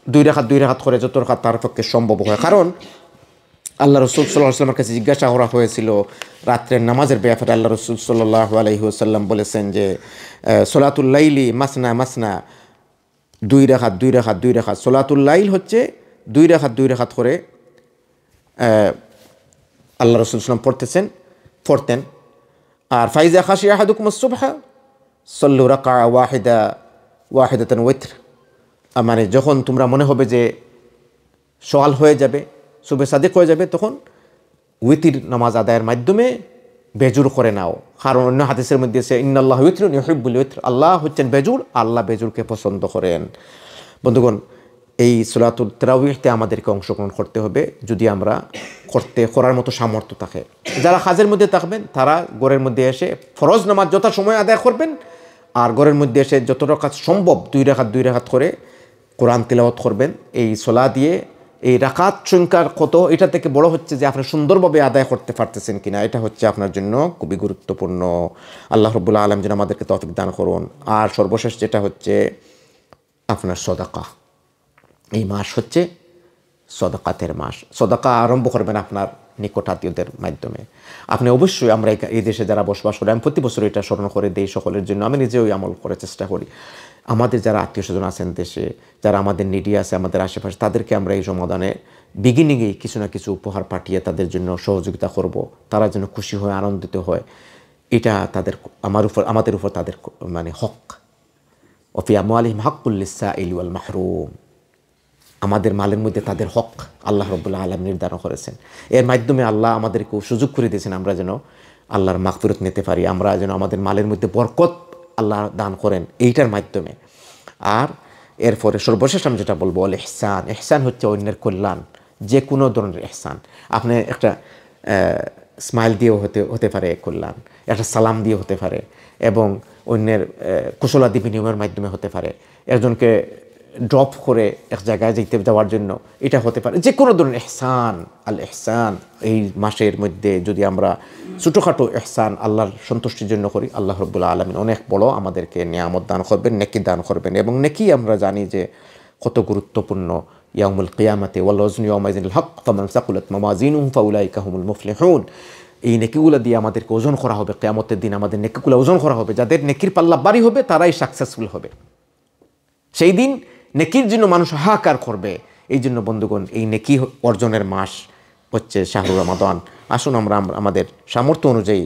2 রাকাত করে, যত রাকাত তার পক্ষে সম্ভব হয়। কারণ আল্লাহ রসুল সাল্লাল্লাহু আলাইহি ওয়াসাল্লামের কাছে জিজ্ঞাসা করা হয়েছিল রাত্রের নামাজের ব্যাপারে। আল্লাহ রসুল সাল্লাল্লাহু আলাইহি ওয়াসাল্লাম বলেছেন যে সলাতুল লাইলি মাসনা মাসনা, 2 রাকাত। সলাতুল লাইল হচ্ছে 2 রাকাত করে আল্লাহ রসুল সাল্লাম পড়তেন। আর ফাইজা খাশি আহাদুকুম আস-সুবহা সাল্লু রাকা ওয়াহিদাতান ওয়িত্র, মানে যখন তোমরা মনে হবে যে সকাল হয়ে যাবে, সুবহে সাদিক হয়ে যাবে, তখন উইতির নামাজ আদায়ের মাধ্যমে বেজুর করে নাও। কারণ অন্য হাদিসের মধ্যে আছে ইন্নাল্লাহা ওয়িত্রুন ইউহিব্বুল ওয়িত্র, আল্লাহ হচ্ছেন বেজুর, আল্লাহ বেজুরকে পছন্দ করেন। বন্ধুগণ, এই সলাতুল তারাবিহতে আমাদেরকে অংশগ্রহণ করতে হবে, যদি আমরা করার মতো সামর্থ্য থাকে। যারা কাজের মধ্যে থাকবেন তারা ঘরের মধ্যে এসে ফরজ নামাজ যথা সময় আদায় করবেন, আর ঘরের মধ্যে এসে যত রাকাত সম্ভব 2 রাকাত করে কোরআন তিলাওয়াত করবেন। এই সলা দিয়ে এই রাকাত সংখ্যার কত, এটা থেকে বড় হচ্ছে যে আপনি সুন্দরভাবে আদায় করতে পারতেছেন কিনা, এটা হচ্ছে আপনার জন্য খুবই গুরুত্বপূর্ণ। আল্লাহ রাব্বুল আলামিন যেন আমাদেরকে তৌফিক দান করুন। আর সর্বশেষ যেটা হচ্ছে আপনার সদাকা। এই মাস হচ্ছে সদাকাতের মাস। সদাকা আরম্ভ করবেন আপনার নিকট আত্মীয়দের মাধ্যমে। আপনি অবশ্যই, আমরা এই দেশে যারা বসবাস করি, আমি প্রতি বছর এটা স্মরণ করে দিই সকলের জন্য, আমি নিজেও আমল করার চেষ্টা করি। আমাদের যারা আত্মীয় স্বজন আছেন দেশে, যারা আমাদের নিডি আছে আমাদের আশেপাশে, তাদেরকে আমরা এই রমাদানে বিগিনিংয়েই কিছু না কিছু উপহার পাঠিয়ে তাদের জন্য সহযোগিতা করব, তারা যেন খুশি হয়, আনন্দিত হয়। এটা আমাদের উপর তাদের মানে হক। ওফি আমওয়ালিহিম হাক্কুল লিস-সাইলি ওয়াল মাহরুম, আমাদের মালের মধ্যে তাদের হক আল্লাহ রাব্বুল আলামিন নির্ধারণ করেছেন। এর মাধ্যমে আল্লাহ আমাদেরকে সুযোগ করে দিয়েছেন আমরা যেন আল্লাহর মাগফিরাত নিতে পারি, আমরা যেন আমাদের মালের মধ্যে বরকত আল্লাহ দান করেন এইটার মাধ্যমে। আর এরপরে সর্বশেষ আমি যেটা বলবো, ইহসান। ইহসান হচ্ছে অন্যের কল্যাণ, যে কোনো ধরনের ইহসান। আপনি একটা স্মাইল দিয়েও হতে পারে কল্যাণ, একটা সালাম দিয়ে হতে পারে, এবং অন্যের কুশলাদি বিনিময়ের মাধ্যমে হতে পারে, একজনকে ড্রপ করে এক জায়গায় যাওয়ার জন্য, এটা হতে পারে। যে কোনো ধরনের ইহসান, আল ইহসান, এই মাসের মধ্যে যদি আমরা ছোটোখাটো ইহসান আল্লাহর সন্তুষ্টির জন্য করি, আল্লাহ রাব্বুল আলামিন অনেক বড় আমাদেরকে নিয়ামত দান করবেন, নেকি দান করবেন। এবং নেকি আমরা জানি যে কত গুরুত্বপূর্ণ। ইয়াউমুল কিয়ামাতি ওয়াল ওয়াজনু ইয়াউমাইযিনিল হক ফামান সাকুলাত মাওয়াজিনুহু ফাউলাইকা হুমুল মুফলিহুন। এই নেকিগুলো দিয়ে আমাদেরকে ওজন করা হবে, কিয়ামতের দিন আমাদের নেকিগুলো ওজন করা হবে। যাদের নেকির পাল্লা ভারী হবে তারাই সাকসেসফুল হবে। সেই দিন নেকির জন্য মানুষ হাহাকার করবে। এই জন্য বন্ধুগণ, এই নেকি অর্জনের মাস হচ্ছে শাহরুর রমাদান। আসুন আমরা আমাদের সামর্থ্য অনুযায়ী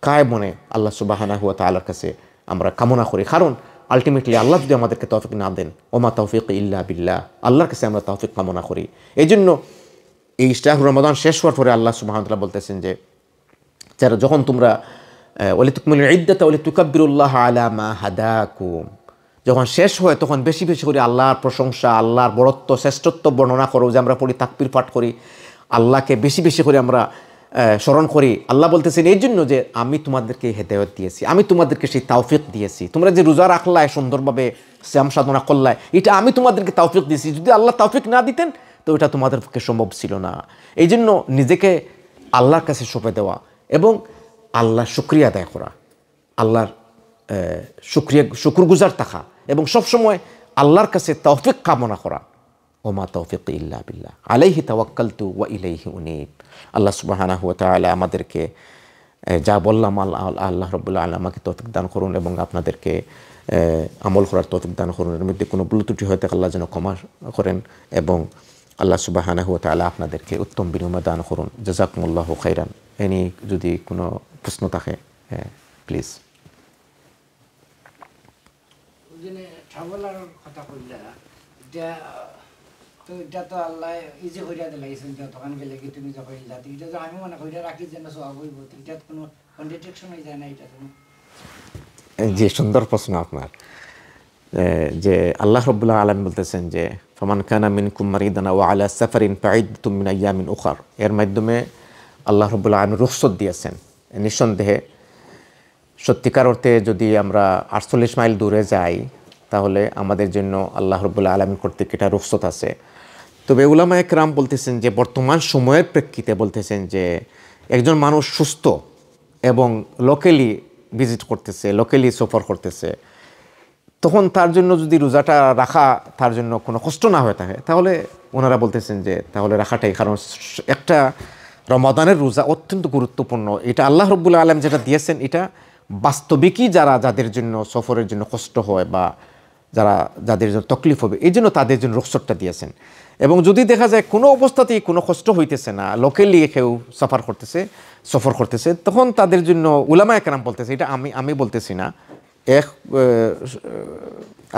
কায় মনে আল্লাহ সুবহানাহু ওয়া তাআলার কাছে আমরা কামনা করি। কারণ আলটিমেটলি আল্লাহ যদি আমাদেরকে তৌফিক না দেন, ওমা তৌফিক ইল্লা বিল্লাহ, আল্লাহর কাছে আমরা তৌফিক কামনা করি। এই জন্য এই শাহরুর রমাদান শেষ হওয়ার পরে আল্লাহ সুবহানাহু ওয়া তাআলা বলতেছেন যে যারা যখন তোমরা ওয়ালিতুকমিলুল ইদ্দাতা ওয়ালিতুকাব্বিরুল্লাহ আলা মা হাদাকুম, যখন শেষ হয় তখন বেশি বেশি করে আল্লাহর প্রশংসা, আল্লাহর বড়ত্ব, শ্রেষ্ঠত্ব বর্ণনা করো। যে আমরা পড়ি তাকবীর পাঠ করি, আল্লাহকে বেশি বেশি করে আমরা স্মরণ করি। আল্লাহ বলতেছেন এই জন্য যে আমি তোমাদেরকে হেদায়েত দিয়েছি, আমি তোমাদেরকে সেই তৌফিক দিয়েছি। তোমরা যে রোজা রাখলায়, সুন্দরভাবে শ্যাম সাধনা করলায়, এটা আমি তোমাদেরকে তৌফিক দিয়েছি। যদি আল্লাহ তৌফিক না দিতেন তো এটা তোমাদের পক্ষে সম্ভব ছিল না। এই জন্য নিজেকে আল্লাহর কাছে সঁপে দেওয়া এবং আল্লাহর শুকরিয়া আদায় করা, আল্লাহর শুকরগুজার থাকা, এবং সবসময় আল্লাহর কাছে তৌফিক কামনা করা। ওমা তৌফিক ইল্লা বিল্লাহ আলাইহি তাওয়াক্কালতু ওয়া ইলাইহি উনীব। আল্লাহ সুবহানাহু ওয়া তাআলা আমাদেরকে যা বললাম, আল্লাহ রাব্বুল আলামিন আমাকে তৌফিক দান করুন এবং আপনাদেরকে আমল করার তৌফিক দান করুন। এর মধ্যে কোনো ভুল ত্রুটি হয়ে থাকলে আল্লাহ যেন ক্ষমা করেন, এবং আল্লাহ সুবহানাহু ওয়া তাআলা আপনাদেরকে উত্তম বিনিময় দান করুন। জাযাকুমুল্লাহু খাইরান। এনি যদি কোনো প্রশ্ন থাকে প্লিজ। ট্রাভেলার কথা কইলা এটা তো এটা তো আল্লাহ ইজি হইয়া দিলাইছেন যে তখন গেলে কি তুমি যখন যাতে এটা তো আমি মনে করি রাখি যেন সব হইব এটা কোনো কন্ট্রাডিকশন হয়ে যায় না এটা কোনো যে সুন্দর প্রশ্ন আপনার যে আল্লাহ রাব্বুল আলামিন বলতেছেন যে ফামান কানা মিনকুম মারিদান ওয়া আলা সাফারিন ফাইদাতুম মিন আইয়ামিন উখার, এর মাধ্যমে আল্লাহ রাব্বুল আলামিন রুখসত দিয়েছেন। নিঃসন্দেহে সত্যিকার অর্থে যদি আমরা 48 মাইল দূরে যাই তাহলে আমাদের জন্য আল্লাহ রাব্বুল আলামিন কর্তৃক এটা রুখসত আছে। তবে উলামায়ে কেরাম বলতেছেন যে বর্তমান সময়ের প্রেক্ষিতে বলতেছেন যে একজন মানুষ সুস্থ এবং লোকালি ভিজিট করতেছে, লোকালি সফর করতেছে, তখন তার জন্য যদি রোজাটা রাখা তার জন্য কোনো কষ্ট না হয়ে থাকে তাহলে ওনারা বলতেছেন যে তাহলে রাখাটাই, কারণ একটা রমাদানের রোজা অত্যন্ত গুরুত্বপূর্ণ। এটা আল্লাহ রাব্বুল আলামিন যেটা দিয়েছেন এটা বাস্তবিকই যাদের জন্য সফরের জন্য কষ্ট হয় বা যাদের জন্য তকলিফ হবে এই জন্য তাদের জন্য রুখসতটা দিয়েছেন। এবং যদি দেখা যায় কোনো অবস্থাতেই কোনো কষ্ট হইতেছে না, লোকালি কেউ সফর করতেছে তখন তাদের জন্য উলামায়ে কেরাম বলতেছে, এটা আমি বলতেছি না,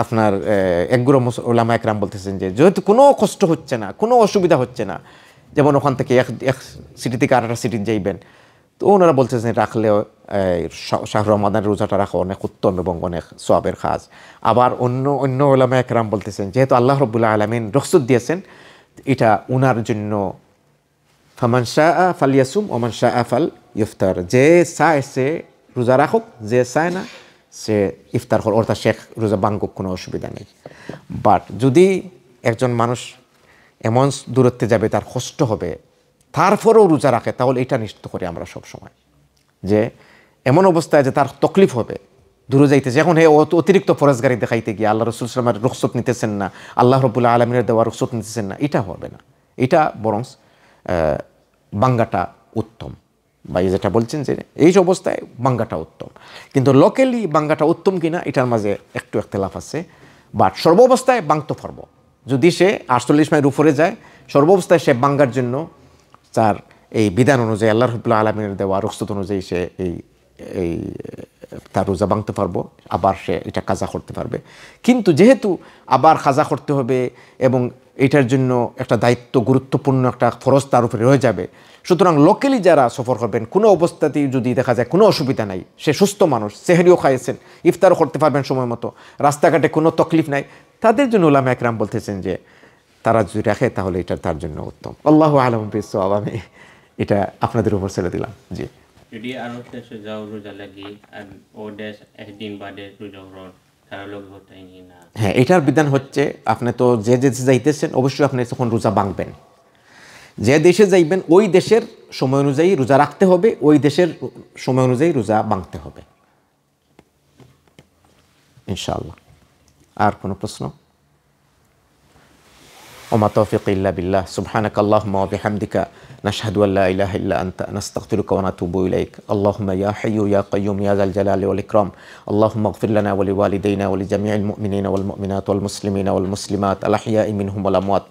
আপনার একগুলো উলামায়ে কেরাম বলতেছেন যে যেহেতু কোনো কষ্ট হচ্ছে না, কোনো অসুবিধা হচ্ছে না, যেমন ওখান থেকে এক সিটি থেকে আরেকটা সিটি যাইবেন, তো ওনারা বলতেছেন রাখলেও শাহরু রমাদানের রোজাটা রাখা অনেক উত্তম এবং অনেক সওয়াবের কাজ। আবার অন্য উলামায়ে কেরাম বলতেছেন যেহেতু আল্লাহ রাব্বুল আলামিন রুখসত দিয়েছেন এটা উনার জন্য ফামান শাআ ফালইয়াসুম ওয়া মান শাআ ফালইফতার, যে চায় সে রোজা রাখুক, যে চায় না সে ইফতার কর, অর্থাৎ শেখ রোজা ভাঙুক, কোনো অসুবিধা নেই। বাট যদি একজন মানুষ এমন দূরত্বে যাবে তার কষ্ট হবে তারপরেও রোজা রাখে তাহলে এটা নিশ্চিত করি আমরা সব সময় যে এমন অবস্থায় যে তার তকলিফ হবে দূরে যাইতেছে, এখন অতিরিক্ত ফরজগারি দেখাইতে গিয়ে আল্লাহ রাসূল সাল্লাল্লাহু আলাইহি ওয়াসাল্লামের রুখসত নিতেছেন না, আল্লাহ রাব্বুল আলামিনের দেওয়া রুখসত নিতেছেন না, এটা হবে না। এটা বরং বাঙ্গাটা উত্তম, বা যেটা বলছেন যে এই অবস্থায় বাঙ্গাটা উত্তম। কিন্তু লোকালি বাঙ্গাটা উত্তম কিনা এটার মাঝে একটু একতলাফ আছে। বাট সর্বাবস্থায় বাংতে পারবো, যদি সে 48 মাইল উপরে যায় সর্বাবস্থায় সে বাঙ্গার জন্য তার এই বিধান অনুযায়ী আল্লাহ রাব্বুল আলামিনের দেওয়া রুখসত অনুযায়ী সে এই তার রোজা ভাঙতে পারবো, আবার সে এটা কাজা করতে পারবে। কিন্তু যেহেতু আবার কাজা করতে হবে এবং এটার জন্য একটা দায়িত্ব, গুরুত্বপূর্ণ একটা ফরজ তার উপরে রয়ে যাবে, সুতরাং লোকালি যারা সফর করবেন কোনো অবস্থাতেই যদি দেখা যায় কোনো অসুবিধা নাই, সে সুস্থ মানুষ, সেহরিও খাইয়েছেন, ইফতারও করতে পারবেন সময় মতো, রাস্তাঘাটে কোনো তকলিফ নাই, তাদের জন্য উলামায়ে কেরাম বলতেছেন যে তারা যদি রাখে তাহলে এটা তার জন্য উত্তম। আল্লাহু আ'লামু বিস-সাওয়াব। আমি এটা আপনাদের উপর ছেড়ে দিলাম। জি, যদি আরো দেশে যাও রোজা লাগি আর ও দেশ একদিন বাদে রোজা গ্রহণ তারা লোক হতাই নি না। হ্যাঁ, এটার বিধান হচ্ছে আপনি তো যে দেশে যাইতেছেন অবশ্যই আপনি তখন রোজা ভাঙবেন। যে দেশে যাইবেন ওই দেশের সময় অনুযায়ী রোজা রাখতে হবে, ওই দেশের সময় অনুযায়ী রোজা ভাঙতে হবে ইনশাআল্লাহ। আর কোনো প্রশ্ন? ওমা তৌফিক ইল্লা বিল্লাহ, সুবহানাকাল্লাহুম্মা ওয়া বিহামদিকা নাশহাদু আল্লা ইলাহা ইল্লা আনতা নাস্তাগফিরুকা ওয়া নাতুবু ইলাইক। আল্লাহুম্মা ইয়া হাইয়্যু ইয়া কাইয়্যুম ইয়া যাল জালালি ওয়াল ইকরাম, আল্লাহুম্মা ইগফির লানা ওয়া লিওয়ালিদাইনা ওয়া লিজামিইল মুমিনিনা ওয়াল মুমিনাত ওয়াল মুসলিমিনা ওয়াল মুসলিমাত আল আহইয়াই মিনহুম ওয়াল আমওয়াত।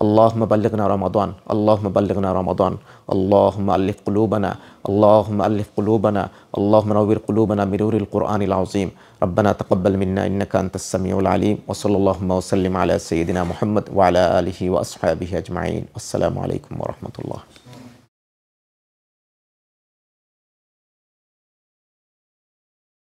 আল্লাহুম্মা বাল্লিগনা রমাদান, আল্লাহুম্মা বাল্লিগনা রমাদান, আল্লাহুম্মা আল্লিফ কুলুবানা, আল্লাহুম্মা আল্লিফ কুলুবানা, আল্লাহুম্মা নাওবির কুলুবানা বিনুরিল কুরআনিল আযীম। ربنا تقبل منا إنك أنت السميع العليم، وصلى اللهم وسلم على سيدنا محمد وعلى آله وأصحابه أجمعين. والسلام عليكم ورحمة الله.